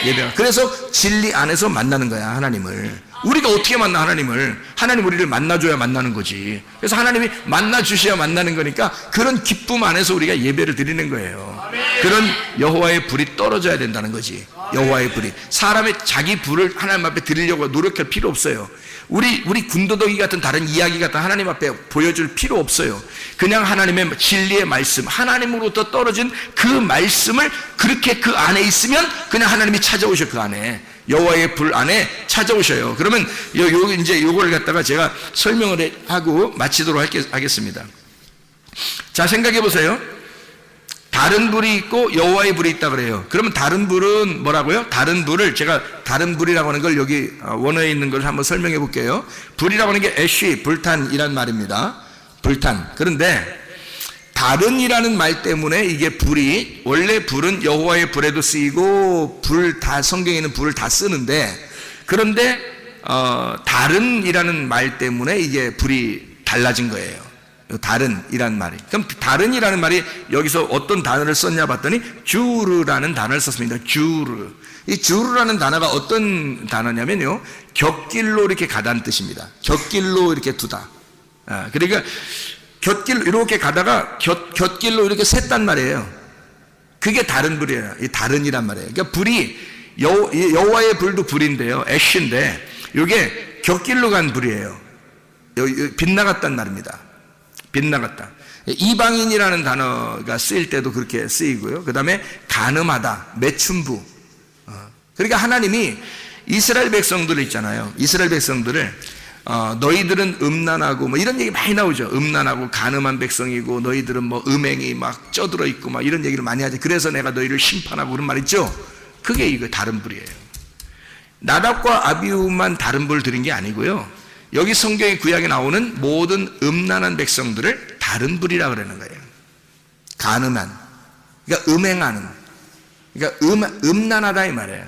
예배가. 그래서 진리 안에서 만나는 거야, 하나님을. 우리가 어떻게 만나, 하나님을? 하나님 우리를 만나줘야 만나는 거지. 그래서 하나님이 만나주셔야 만나는 거니까, 그런 기쁨 안에서 우리가 예배를 드리는 거예요. 그런 여호와의 불이 떨어져야 된다는 거지. 여호와의 불이. 사람의 자기 불을 하나님 앞에 드리려고 노력할 필요 없어요. 우리 군더더기 같은 다른 이야기 같은 하나님 앞에 보여줄 필요 없어요. 그냥 하나님의 진리의 말씀, 하나님으로부터 떨어진 그 말씀을 그렇게 그 안에 있으면 그냥 하나님이 찾아오셔. 그 안에 여호와의 불 안에 찾아오셔요. 그러면 이제 요걸 갖다가 제가 설명을 하고 마치도록 하겠습니다. 자, 생각해 보세요. 다른 불이 있고 여호와의 불이 있다 그래요. 그러면 다른 불은 뭐라고요? 다른 불을, 제가 다른 불이라고 하는 걸 여기 원어에 있는 걸 한번 설명해 볼게요. 불이라고 하는 게 애쉬, 불탄이란 말입니다. 불탄. 그런데 다른이라는 말 때문에 이게 불이, 원래 불은 여호와의 불에도 쓰이고 성경에 있는 불을 다 쓰는데, 그런데 다른이라는 말 때문에 이게 불이 달라진 거예요. 다른이라는 말이. 그럼 다른이라는 말이 여기서 어떤 단어를 썼냐 봤더니 주르라는 단어를 썼습니다. 주르. 이 주르라는 단어가 어떤 단어냐면요, 곁길로 이렇게 가다는 뜻입니다. 곁길로 이렇게 두다. 그러니까 곁길로 이렇게 가다가 곁길로 이렇게 샜단 말이에요. 그게 다른 불이에요. 이 다른이란 말이에요. 그러니까 불이 여호와의 불도 불인데요, 애쉬인데 이게 곁길로 간 불이에요. 빗나갔단 말입니다. 빗나갔다. 이방인이라는 단어가 쓰일 때도 그렇게 쓰이고요. 그 다음에 간음하다, 매춘부. 그러니까 하나님이 이스라엘 백성들 있잖아요. 이스라엘 백성들을 너희들은 음란하고 뭐 이런 얘기 많이 나오죠. 음란하고 간음한 백성이고 너희들은 뭐 음행이 막 쪄들어 있고 막 이런 얘기를 많이 하지. 그래서 내가 너희를 심판하고 그런 말 있죠. 그게 이거 다른 불이에요. 나답과 아비후만 다른 불 드린 게 아니고요. 여기 성경의 구약에 나오는 모든 음란한 백성들을 다른 불이라 그러는 거예요. 간음한, 그러니까 음행하는, 그러니까 음란하다 이 말이에요.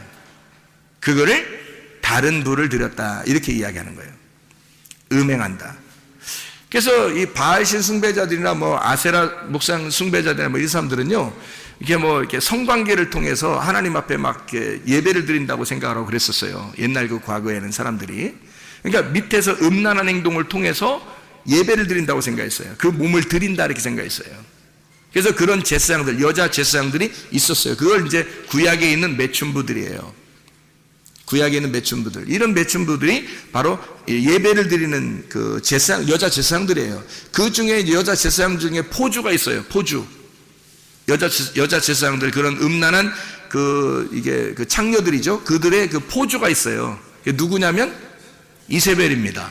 그거를 다른 불을 드렸다 이렇게 이야기하는 거예요. 음행한다. 그래서 이 바알신 숭배자들이나 뭐 아세라 목상 숭배자들이나 뭐 이 사람들은요, 이렇게 성관계를 통해서 하나님 앞에 막 이렇게 예배를 드린다고 생각하고 그랬었어요. 옛날 그 과거에는 사람들이. 그러니까 밑에서 음란한 행동을 통해서 예배를 드린다고 생각했어요. 그 몸을 드린다 이렇게 생각했어요. 그래서 그런 제사장들, 여자 제사장들이 있었어요. 그걸 이제 구약에 있는 매춘부들이에요. 구약에 있는 매춘부들. 이런 매춘부들이 바로 예배를 드리는 그 제사장, 여자 제사장들이에요. 그 중에 여자 제사장 중에 포주가 있어요. 포주. 여자 제사장들, 그런 음란한 이게 그 창녀들이죠. 그들의 그 포주가 있어요. 누구냐면 이세벨입니다.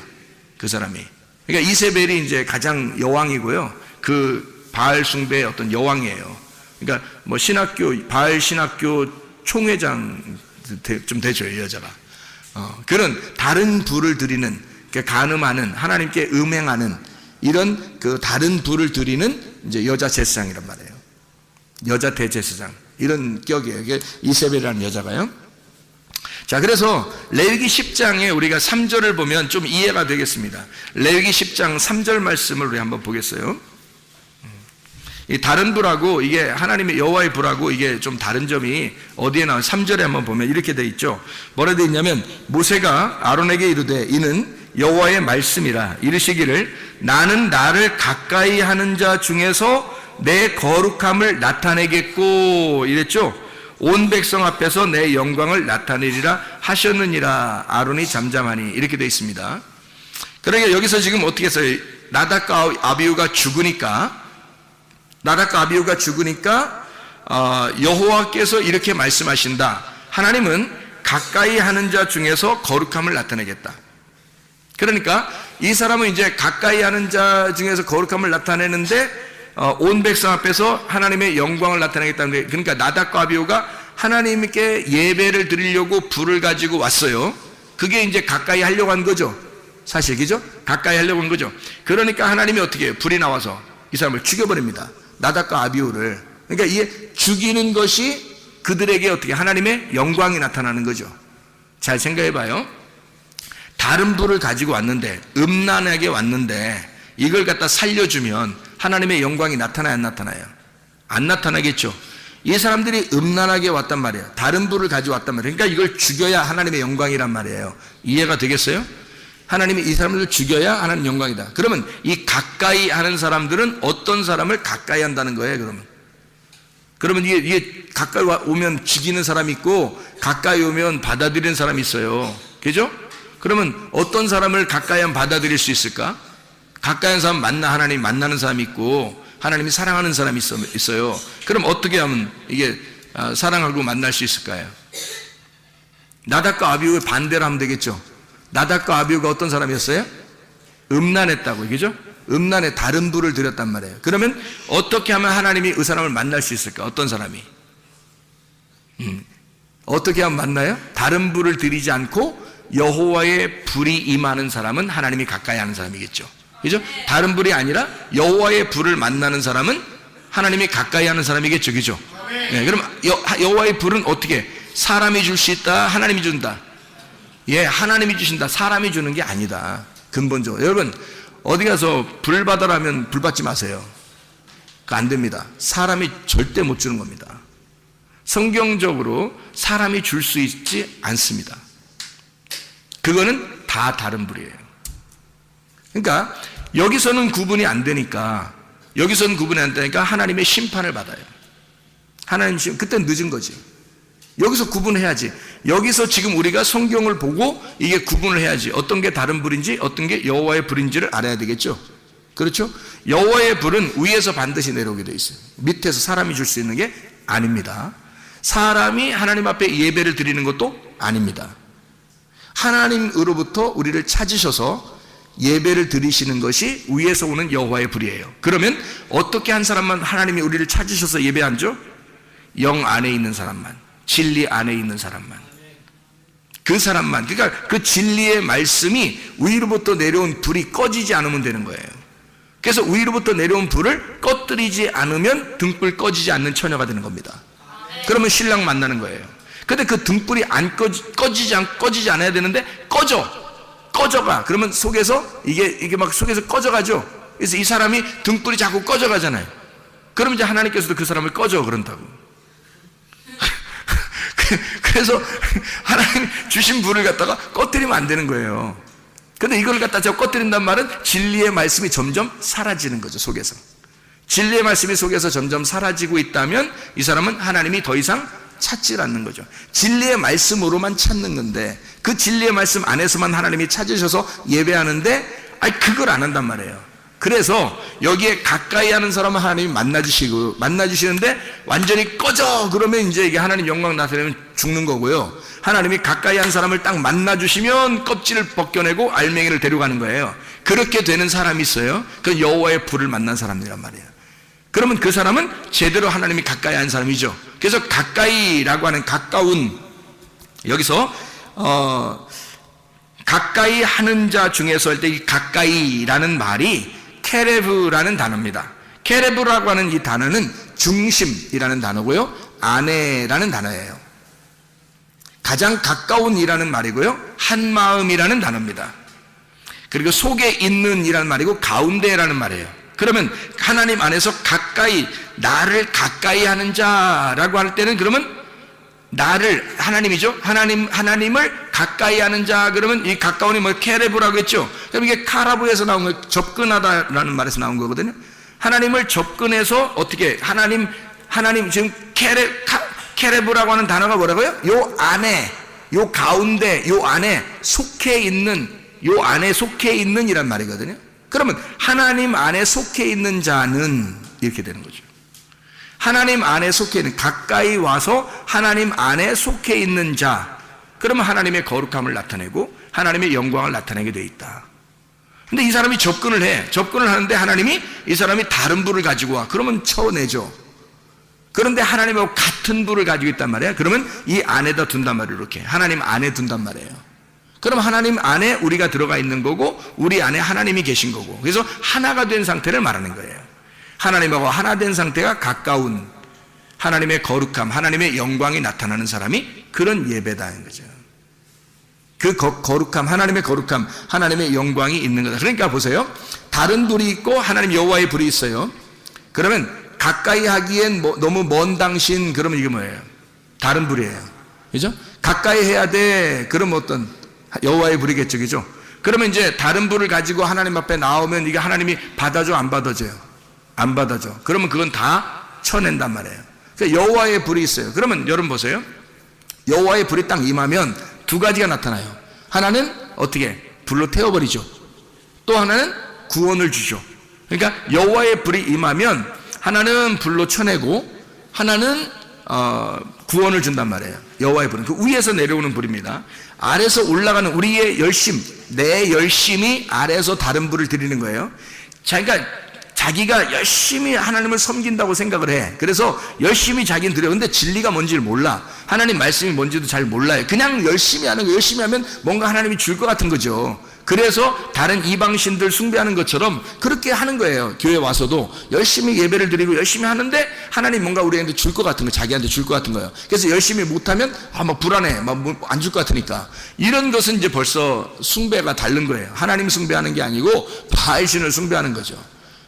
그 사람이. 그러니까 이세벨이 이제 가장 여왕이고요. 그 바알 숭배의 어떤 여왕이에요. 그러니까 뭐 신학교, 바알 신학교 총회장 좀 되죠, 이 여자가. 그런 다른 부를 드리는, 그러니까 간음하는, 하나님께 음행하는 이런 그 다른 부를 드리는 이제 여자 제사장이란 말이에요. 여자 대제사장. 이런 격이에요. 이게 이세벨이라는 여자가요. 자, 그래서 레위기 10장에 우리가 3절을 보면 좀 이해가 되겠습니다. 레위기 10장 3절 말씀을 우리 한번 보겠어요. 이 다른 불하고 이게 하나님의 여호와의 불하고 이게 좀 다른 점이 어디에 나와? 3절에 한번 보면 이렇게 돼 있죠. 뭐라 돼 있냐면 모세가 아론에게 이르되 이는 여호와의 말씀이라 이르시기를 나는 나를 가까이 하는 자 중에서 내 거룩함을 나타내겠고 이랬죠. 온 백성 앞에서 내 영광을 나타내리라 하셨느니라. 아론이 잠잠하니 이렇게 되어 있습니다. 그러니까 여기서 지금 어떻게 했어요? 나답과 아비후가 죽으니까 여호와께서 이렇게 말씀하신다. 하나님은 가까이 하는 자 중에서 거룩함을 나타내겠다. 그러니까 이 사람은 이제 가까이 하는 자 중에서 거룩함을 나타내는데 온 백성 앞에서 하나님의 영광을 나타내겠다는 거예요. 그러니까 나답과 아비후가 하나님께 예배를 드리려고 불을 가지고 왔어요. 그게 이제 가까이 하려고 한 거죠. 사실, 그죠? 가까이 하려고 한 거죠. 그러니까 하나님이 어떻게 해요? 불이 나와서 이 사람을 죽여버립니다. 나답과 아비후를. 그러니까 이게 죽이는 것이 그들에게 어떻게 하나님의 영광이 나타나는 거죠. 잘 생각해 봐요. 다른 불을 가지고 왔는데, 음란하게 왔는데 이걸 갖다 살려주면 하나님의 영광이 나타나요, 안 나타나요? 안 나타나겠죠. 이 사람들이 음란하게 왔단 말이에요. 다른 불을 가지고 왔단 말이에요. 그러니까 이걸 죽여야 하나님의 영광이란 말이에요. 이해가 되겠어요? 하나님이 이 사람들을 죽여야 하나님 영광이다. 그러면 이 가까이 하는 사람들은 어떤 사람을 가까이 한다는 거예요, 그러면 이게 가까이 오면 죽이는 사람이 있고 가까이 오면 받아들이는 사람이 있어요. 그죠? 그러면 어떤 사람을 가까이 하면 받아들일 수 있을까? 가까이 하는 사람 하나님 만나는 사람이 있고 하나님이 사랑하는 사람이 있어요. 그럼 어떻게 하면 이게 사랑하고 만날 수 있을까요? 나답과 아비후의 반대로 하면 되겠죠. 나답과 아비후가 어떤 사람이었어요? 음란했다고, 그죠? 음란에 다른 불을 드렸단 말이에요. 그러면 어떻게 하면 하나님이 그 사람을 만날 수 있을까? 어떤 사람이? 어떻게 하면 만나요? 다른 불을 드리지 않고 여호와의 불이 임하는 사람은 하나님이 가까이 하는 사람이겠죠. 그죠? 다른 불이 아니라 여호와의 불을 만나는 사람은 하나님이 가까이 하는 사람이겠죠. 그죠? 네, 그럼 여호와의 불은 어떻게? 사람이 줄 수 있다, 하나님이 준다. 예, 하나님이 주신다. 사람이 주는 게 아니다. 근본적으로. 여러분, 어디 가서 불 받아라면 불 받지 마세요. 그거 안 됩니다. 사람이 절대 못 주는 겁니다. 성경적으로 사람이 줄 수 있지 않습니다. 그거는 다 다른 불이에요. 그러니까 여기서는 구분이 안 되니까 하나님의 심판을 받아요. 하나님 그때는 늦은 거지. 여기서 구분해야지. 여기서 지금 우리가 성경을 보고 이게 구분을 해야지. 어떤 게 다른 불인지 어떤 게 여호와의 불인지를 알아야 되겠죠. 그렇죠? 여호와의 불은 위에서 반드시 내려오게 돼 있어요. 밑에서 사람이 줄 수 있는 게 아닙니다. 사람이 하나님 앞에 예배를 드리는 것도 아닙니다. 하나님으로부터 우리를 찾으셔서 예배를 드리시는 것이 위에서 오는 여호와의 불이에요. 그러면 어떻게 한 사람만 하나님이 우리를 찾으셔서 예배하죠? 영 안에 있는 사람만, 진리 안에 있는 사람만, 그 사람만. 그러니까 그 진리의 말씀이 위로부터 내려온 불이 꺼지지 않으면 되는 거예요. 그래서 위로부터 내려온 불을 꺼뜨리지 않으면 등불 꺼지지 않는 처녀가 되는 겁니다. 그러면 신랑 만나는 거예요. 근데 그 등불이 안 꺼지지 않아야 되는데 꺼져가. 그러면 속에서 이게 막 속에서 꺼져가죠. 그래서 이 사람이 등불이 자꾸 꺼져가잖아요. 그러면 이제 하나님께서도 그 사람을 꺼져 그런다고. 그래서 하나님 주신 불을 갖다가 꺼뜨리면 안 되는 거예요. 근데 이걸 갖다 제가 꺼뜨린단 말은 진리의 말씀이 점점 사라지는 거죠, 속에서. 진리의 말씀이 속에서 점점 사라지고 있다면 이 사람은 하나님이 더 이상 찾질 않는 거죠. 진리의 말씀으로만 찾는 건데 그 진리의 말씀 안에서만 하나님이 찾으셔서 예배하는데 그걸 안 한단 말이에요. 그래서 여기에 가까이 하는 사람은 하나님이 만나주시는데 완전히 꺼져 그러면 이제 이게 하나님 영광 나타내면 죽는 거고요. 하나님이 가까이 한 사람을 딱 만나주시면 껍질을 벗겨내고 알맹이를 데려가는 거예요. 그렇게 되는 사람이 있어요. 그 여호와의 불을 만난 사람이란 말이에요. 그러면 그 사람은 제대로 하나님이 가까이 한 사람이죠. 그래서 가까이라고 하는 가까운, 여기서 가까이 하는 자 중에서 할 때 이 가까이라는 말이 케레브라는 단어입니다. 케레브라고 하는 이 단어는 중심이라는 단어고요, 아내라는 단어예요. 가장 가까운이라는 말이고요, 한 마음이라는 단어입니다. 그리고 속에 있는 이라는 말이고 가운데라는 말이에요. 그러면 하나님 안에서 가까이, 나를 가까이 하는 자라고 할 때는 그러면 나를, 하나님이죠. 하나님을 가까이 하는 자, 그러면 이 가까운이 뭐 케레브라고 했죠. 그럼 이게 카라브에서 나온 거예요. 접근하다라는 말에서 나온 거거든요. 하나님을 접근해서 어떻게, 하나님 지금 케레브라고 하는 단어가 뭐라고요? 요 안에, 요 가운데, 요 안에 속해 있는, 요 안에 속해 있는 이란 말이거든요. 그러면 하나님 안에 속해 있는 자는 이렇게 되는 거죠. 하나님 안에 속해 있는, 가까이 와서 하나님 안에 속해 있는 자, 그러면 하나님의 거룩함을 나타내고 하나님의 영광을 나타내게 돼 있다. 근데 이 사람이 접근을 하는데 하나님이 이 사람이 다른 불을 가지고 와. 그러면 쳐내죠. 그런데 하나님하고 같은 불을 가지고 있단 말이야. 그러면 이 안에다 둔단 말이에요. 이렇게 하나님 안에 둔단 말이에요. 그럼 하나님 안에 우리가 들어가 있는 거고 우리 안에 하나님이 계신 거고, 그래서 하나가 된 상태를 말하는 거예요. 하나님하고 하나 된 상태가 가까운, 하나님의 거룩함, 하나님의 영광이 나타나는 사람이 그런 예배다는 거죠. 그 거룩함, 하나님의 거룩함, 하나님의 영광이 있는 거다. 그러니까 보세요, 다른 불이 있고 하나님 여호와의 불이 있어요. 그러면 가까이 하기엔 너무 먼 당신, 그러면 이게 뭐예요? 다른 불이에요. 그죠? 가까이 해야 돼. 그럼 어떤 여호와의 불이겠죠. 그죠? 그러면 이제 다른 불을 가지고 하나님 앞에 나오면 이게 하나님이 받아줘, 안 받아줘요? 안 받아줘. 그러면 그건 다 쳐낸단 말이에요. 그러니까 여호와의 불이 있어요. 그러면 여러분 보세요. 여호와의 불이 딱 임하면 두 가지가 나타나요. 하나는 어떻게? 불로 태워버리죠. 또 하나는 구원을 주죠. 그러니까 여호와의 불이 임하면 하나는 불로 쳐내고 하나는 구원을 준단 말이에요. 여호와의 불은 그 위에서 내려오는 불입니다. 아래서 올라가는 우리의 열심, 내 열심이 아래에서 다른 불을 드리는 거예요. 자기가 열심히 하나님을 섬긴다고 생각을 해. 그래서 열심히 자기는 드려. 근데 진리가 뭔지를 몰라. 하나님 말씀이 뭔지도 잘 몰라요. 그냥 열심히 하는 거, 열심히 하면 뭔가 하나님이 줄 것 같은 거죠. 그래서 다른 이방신들 숭배하는 것처럼 그렇게 하는 거예요. 교회 와서도 열심히 예배를 드리고 열심히 하는데 하나님 뭔가 우리한테 줄 것 같은 거, 자기한테 줄 것 같은 거예요. 그래서 열심히 못하면 막 불안해, 막 안 줄 것 같으니까. 이런 것은 이제 벌써 숭배가 다른 거예요. 하나님 숭배하는 게 아니고 바알신을 숭배하는 거죠.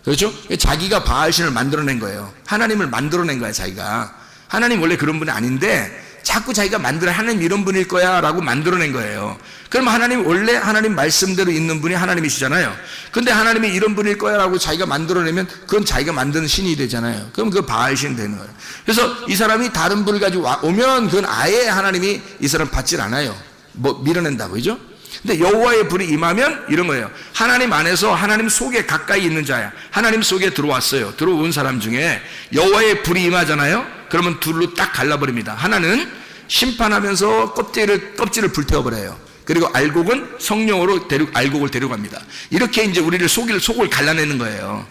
그렇죠? 자기가 바알신을 만들어낸 거예요. 하나님을 만들어낸 거야, 자기가. 하나님 원래 그런 분이 아닌데 자꾸 자기가 하나님 이런 분일 거야 라고 만들어낸 거예요. 그럼 하나님 원래 하나님 말씀대로 있는 분이 하나님이시잖아요. 근데 하나님이 이런 분일 거야 라고 자기가 만들어내면 그건 자기가 만드는 신이 되잖아요. 그럼 그 바알신 되는 거예요. 그래서 이 사람이 다른 불을 가지고 오면 그건 아예 하나님이 이 사람 받질 않아요. 밀어낸다고, 그죠? 근데 여호와의 불이 임하면 이런 거예요. 하나님 안에서 하나님 속에 가까이 있는 자야. 하나님 속에 들어왔어요. 들어온 사람 중에 여호와의 불이 임하잖아요. 그러면 둘로 딱 갈라버립니다. 하나는 심판하면서 껍질을 불태워버려요. 그리고 알곡은 성령으로 알곡을 데려갑니다. 이렇게 이제 우리를 속을 갈라내는 거예요.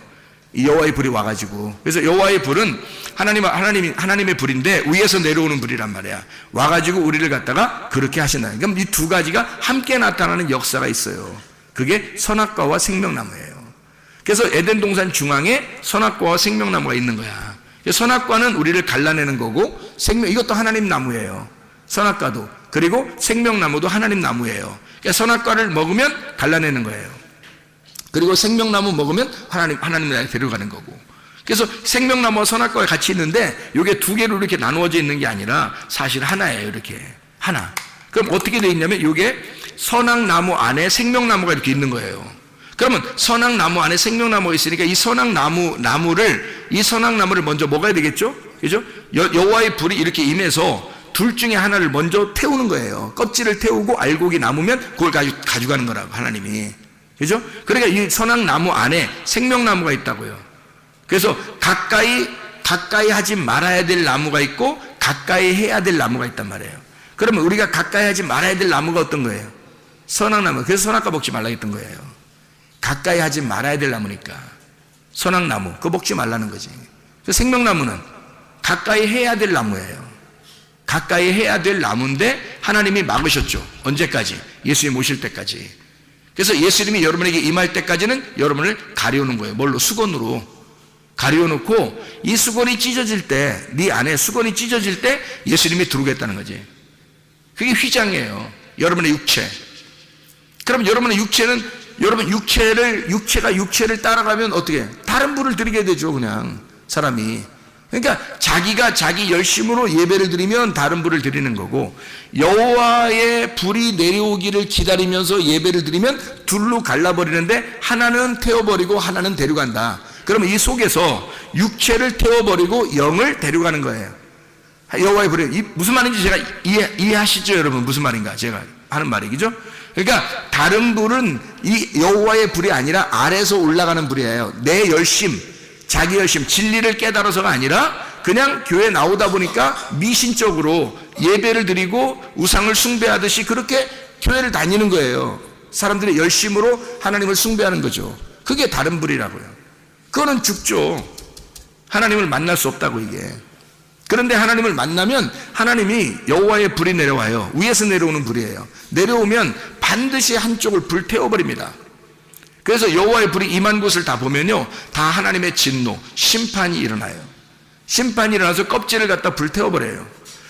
이 여호와의 불이 와가지고. 그래서 여호와의 불은 하나님의 불인데 위에서 내려오는 불이란 말이야. 와가지고 우리를 갖다가 그렇게 하신다. 그럼 이 두 가지가 함께 나타나는 역사가 있어요. 그게 선악과와 생명나무예요. 그래서 에덴 동산 중앙에 선악과와 생명나무가 있는 거야. 선악과는 우리를 갈라내는 거고 이것도 하나님 나무예요. 선악과도. 그리고 생명나무도 하나님 나무예요. 그러니까 선악과를 먹으면 갈라내는 거예요. 그리고 생명나무 먹으면 하나님 나라에 데려가는 거고. 그래서 생명나무와 선악과가 같이 있는데 이게 두 개로 이렇게 나누어져 있는 게 아니라 사실 하나예요. 이렇게 하나. 그럼 어떻게 돼 있냐면 이게 선악나무 안에 생명나무가 이렇게 있는 거예요. 그러면 선악나무 안에 생명나무가 있으니까 이 선악나무를 먼저 먹어야 되겠죠? 그죠? 여호와의 불이 이렇게 임해서 둘 중에 하나를 먼저 태우는 거예요. 껍질을 태우고 알곡이 남으면 그걸 가져가는 거라고, 하나님이. 그죠? 그러니까 이 선악나무 안에 생명나무가 있다고요. 그래서 가까이 하지 말아야 될 나무가 있고 가까이 해야 될 나무가 있단 말이에요. 그러면 우리가 가까이 하지 말아야 될 나무가 어떤 거예요? 선악나무. 그래서 선악과 먹지 말라 했던 거예요. 가까이 하지 말아야 될 나무니까. 선악나무, 그거 먹지 말라는 거지. 그래서 생명나무는 가까이 해야 될 나무예요. 가까이 해야 될 나무인데 하나님이 막으셨죠. 언제까지? 예수님 오실 때까지. 그래서 예수님이 여러분에게 임할 때까지는 여러분을 가려우는 거예요. 뭘로? 수건으로 가려놓고 이 수건이 찢어질 때, 네 안에 수건이 찢어질 때 예수님이 들어오겠다는 거지. 그게 휘장이에요. 여러분의 육체. 그럼 여러분의 육체는, 여러분 육체가 육체를 따라가면 어떻게 해? 다른 불을 드리게 되죠. 그냥 사람이. 그러니까 자기가 자기 열심으로 예배를 드리면 다른 불을 드리는 거고, 여호와의 불이 내려오기를 기다리면서 예배를 드리면 둘로 갈라버리는데 하나는 태워버리고 하나는 데려간다. 그러면 이 속에서 육체를 태워버리고 영을 데려가는 거예요. 여호와의 불이 무슨 말인지 제가 이해하시죠, 여러분? 무슨 말인가 제가 하는 말이, 그죠? 그러니까 다른 불은 이 여호와의 불이 아니라 아래에서 올라가는 불이에요. 내 열심, 자기 열심, 진리를 깨달아서가 아니라 그냥 교회 나오다 보니까 미신적으로 예배를 드리고 우상을 숭배하듯이 그렇게 교회를 다니는 거예요. 사람들의 열심으로 하나님을 숭배하는 거죠. 그게 다른 불이라고요. 그거는 죽죠. 하나님을 만날 수 없다고, 이게. 그런데 하나님을 만나면 하나님이 여호와의 불이 내려와요. 위에서 내려오는 불이에요. 내려오면 반드시 한쪽을 불태워버립니다. 그래서 여호와의 불이 임한 곳을 다 보면요, 다 하나님의 진노, 심판이 일어나요. 심판이 일어나서 껍질을 갖다 불태워버려요.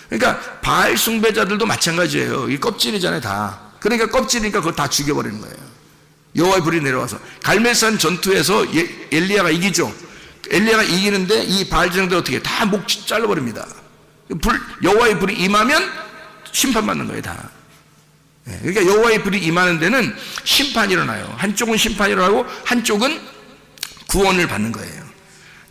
그러니까 바알 숭배자들도 마찬가지예요. 이 껍질이잖아요, 다. 그러니까 껍질이니까 그걸 다 죽여버리는 거예요. 여호와의 불이 내려와서 갈멜산 전투에서 엘리야가 이기죠. 엘리야가 이기는데 이 바알 제사장들 어떻게 다 목 잘라버립니다. 여호와의 불이 임하면 심판받는 거예요, 다. 그러니까 여호와의 불이 임하는 데는 심판이 일어나요. 한쪽은 심판이 일어나고 한쪽은 구원을 받는 거예요.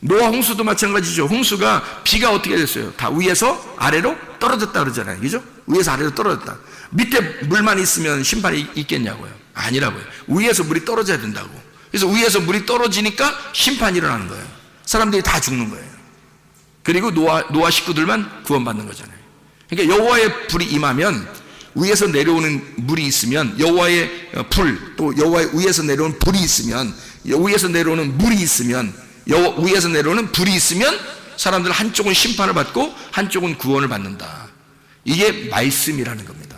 노아 홍수도 마찬가지죠. 홍수가 비가 어떻게 됐어요? 다 위에서 아래로 떨어졌다 그러잖아요, 그죠? 위에서 아래로 떨어졌다. 밑에 물만 있으면 심판이 있겠냐고요? 아니라고요. 위에서 물이 떨어져야 된다고. 그래서 위에서 물이 떨어지니까 심판이 일어나는 거예요. 사람들이 다 죽는 거예요. 그리고 노아 식구들만 구원받는 거잖아요. 그러니까 여호와의 불이 임하면, 위에서 내려오는 물이 있으면, 여호와의 불, 또 여호와의 위에서 내려오는 불이 있으면, 위에서 내려오는 물이 있으면, 위에서 내려오는 불이 있으면 사람들은 한쪽은 심판을 받고 한쪽은 구원을 받는다. 이게 말씀이라는 겁니다.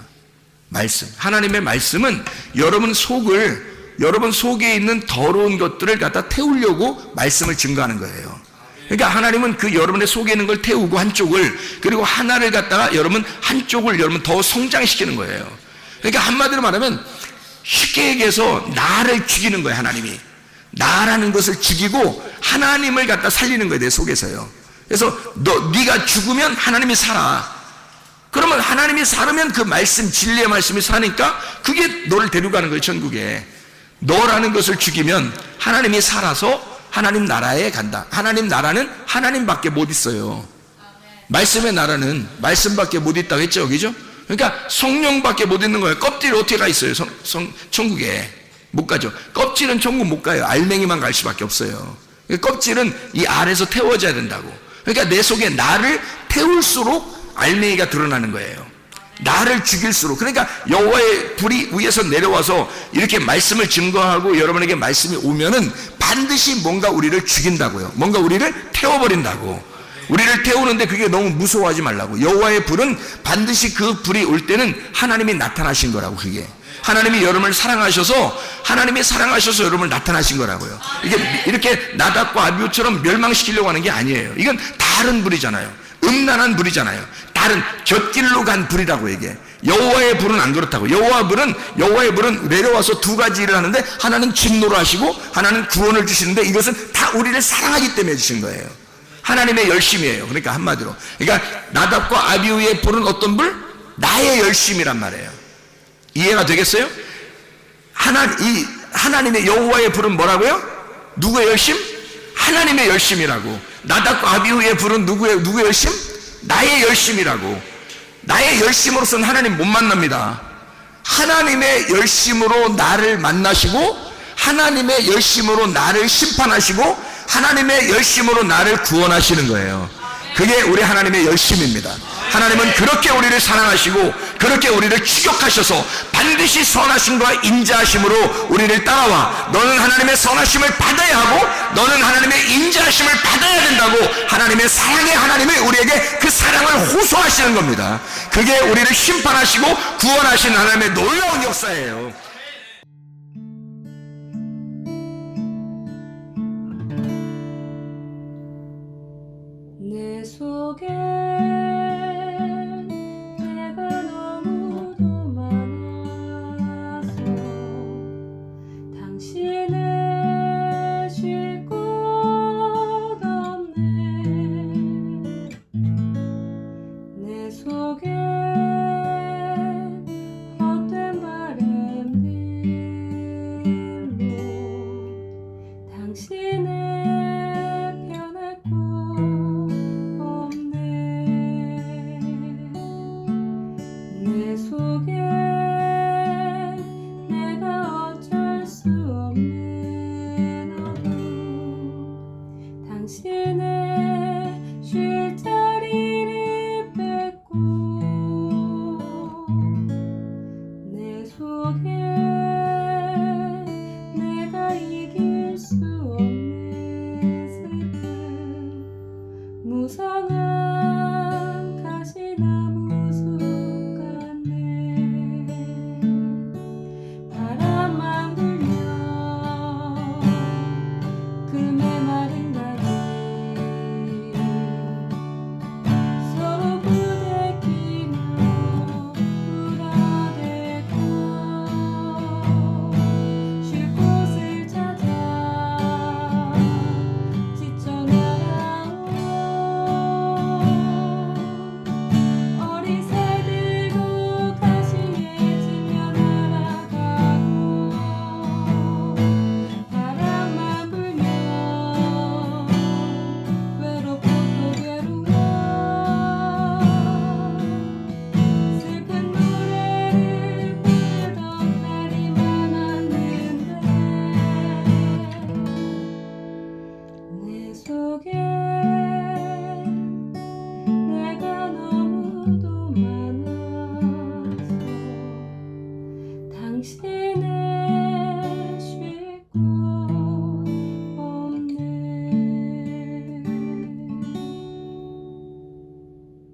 말씀. 하나님의 말씀은 여러분 속에 있는 더러운 것들을 갖다 태우려고 말씀을 증거하는 거예요. 그러니까 하나님은 그 여러분의 속에 있는 걸 태우고 한쪽을, 그리고 하나를 갖다가 한쪽을 더 성장시키는 거예요. 그러니까 한마디로 말하면 쉽게 얘기해서 나를 죽이는 거예요, 하나님이. 나라는 것을 죽이고 하나님을 갖다 살리는 거예요, 내 속에서요. 그래서 네가 죽으면 하나님이 살아. 그러면 하나님이 살으면 그 말씀, 진리의 말씀이 사니까 그게 너를 데려가는 거예요, 천국에. 너라는 것을 죽이면 하나님이 살아서 하나님 나라에 간다. 하나님 나라는 하나님밖에 못 있어요. 말씀의 나라는 말씀밖에 못 있다고 했죠, 그죠? 그러니까 성령밖에 못 있는 거예요. 껍질이 어떻게 가 있어요, 천국에? 못 가죠. 껍질은 천국 못 가요. 알맹이만 갈 수밖에 없어요. 껍질은 이 알에서 태워져야 된다고. 그러니까 내 속에 나를 태울수록 알맹이가 드러나는 거예요. 나를 죽일수록. 그러니까 여호와의 불이 위에서 내려와서 이렇게 말씀을 증거하고 여러분에게 말씀이 오면은 반드시 뭔가 우리를 죽인다고요. 뭔가 우리를 태워버린다고. 우리를 태우는데 그게 너무 무서워하지 말라고. 여호와의 불은 반드시 그 불이 올 때는 하나님이 나타나신 거라고. 그게 하나님이 여러분을 사랑하셔서 여러분을 나타나신 거라고요. 이게 이렇게 나답과 아비후처럼 멸망시키려고 하는 게 아니에요. 이건 다른 불이잖아요. 음란한 불이잖아요. 다른 곁길로 간 불이라고. 이게 여호와의 불은 안 그렇다고. 여호와의 불은 내려와서 두 가지 일을 하는데, 하나는 진노를 하시고 하나는 구원을 주시는데, 이것은 다 우리를 사랑하기 때문에 주신 거예요. 하나님의 열심이에요. 그러니까 한마디로, 그러니까 나답과 아비후의 불은 어떤 불? 나의 열심이란 말이에요. 이해가 되겠어요? 이 하나님의 여호와의 불은 뭐라고요? 누구의 열심? 하나님의 열심이라고. 나답과 아비후의 불은 누구의 열심? 나의 열심이라고. 나의 열심으로서는 하나님 못 만납니다. 하나님의 열심으로 나를 만나시고, 하나님의 열심으로 나를 심판하시고, 하나님의 열심으로 나를 구원하시는 거예요. 그게 우리 하나님의 열심입니다. 하나님은 그렇게 우리를 사랑하시고 그렇게 우리를 추격하셔서 반드시 선하심과 인자하심으로 우리를 따라와, 너는 하나님의 선하심을 받아야 하고 너는 하나님의 인자하심을 받아야 된다고 하나님의 사랑의 하나님이 우리에게 그 사랑을 호소하시는 겁니다. 그게 우리를 심판하시고 구원하시는 하나님의 놀라운 역사예요. 내 속에 내가 너무도 많아서 당신을 쉴 곳 없네. 내 속에 헛된 바램들로 당신의 편할 곳 내 속에 내가 어쩔 수 없는 어둠, 당신의 쉴 자리를 뺏고 내 속에 내가 이길 수 없는 슬픔, 무성한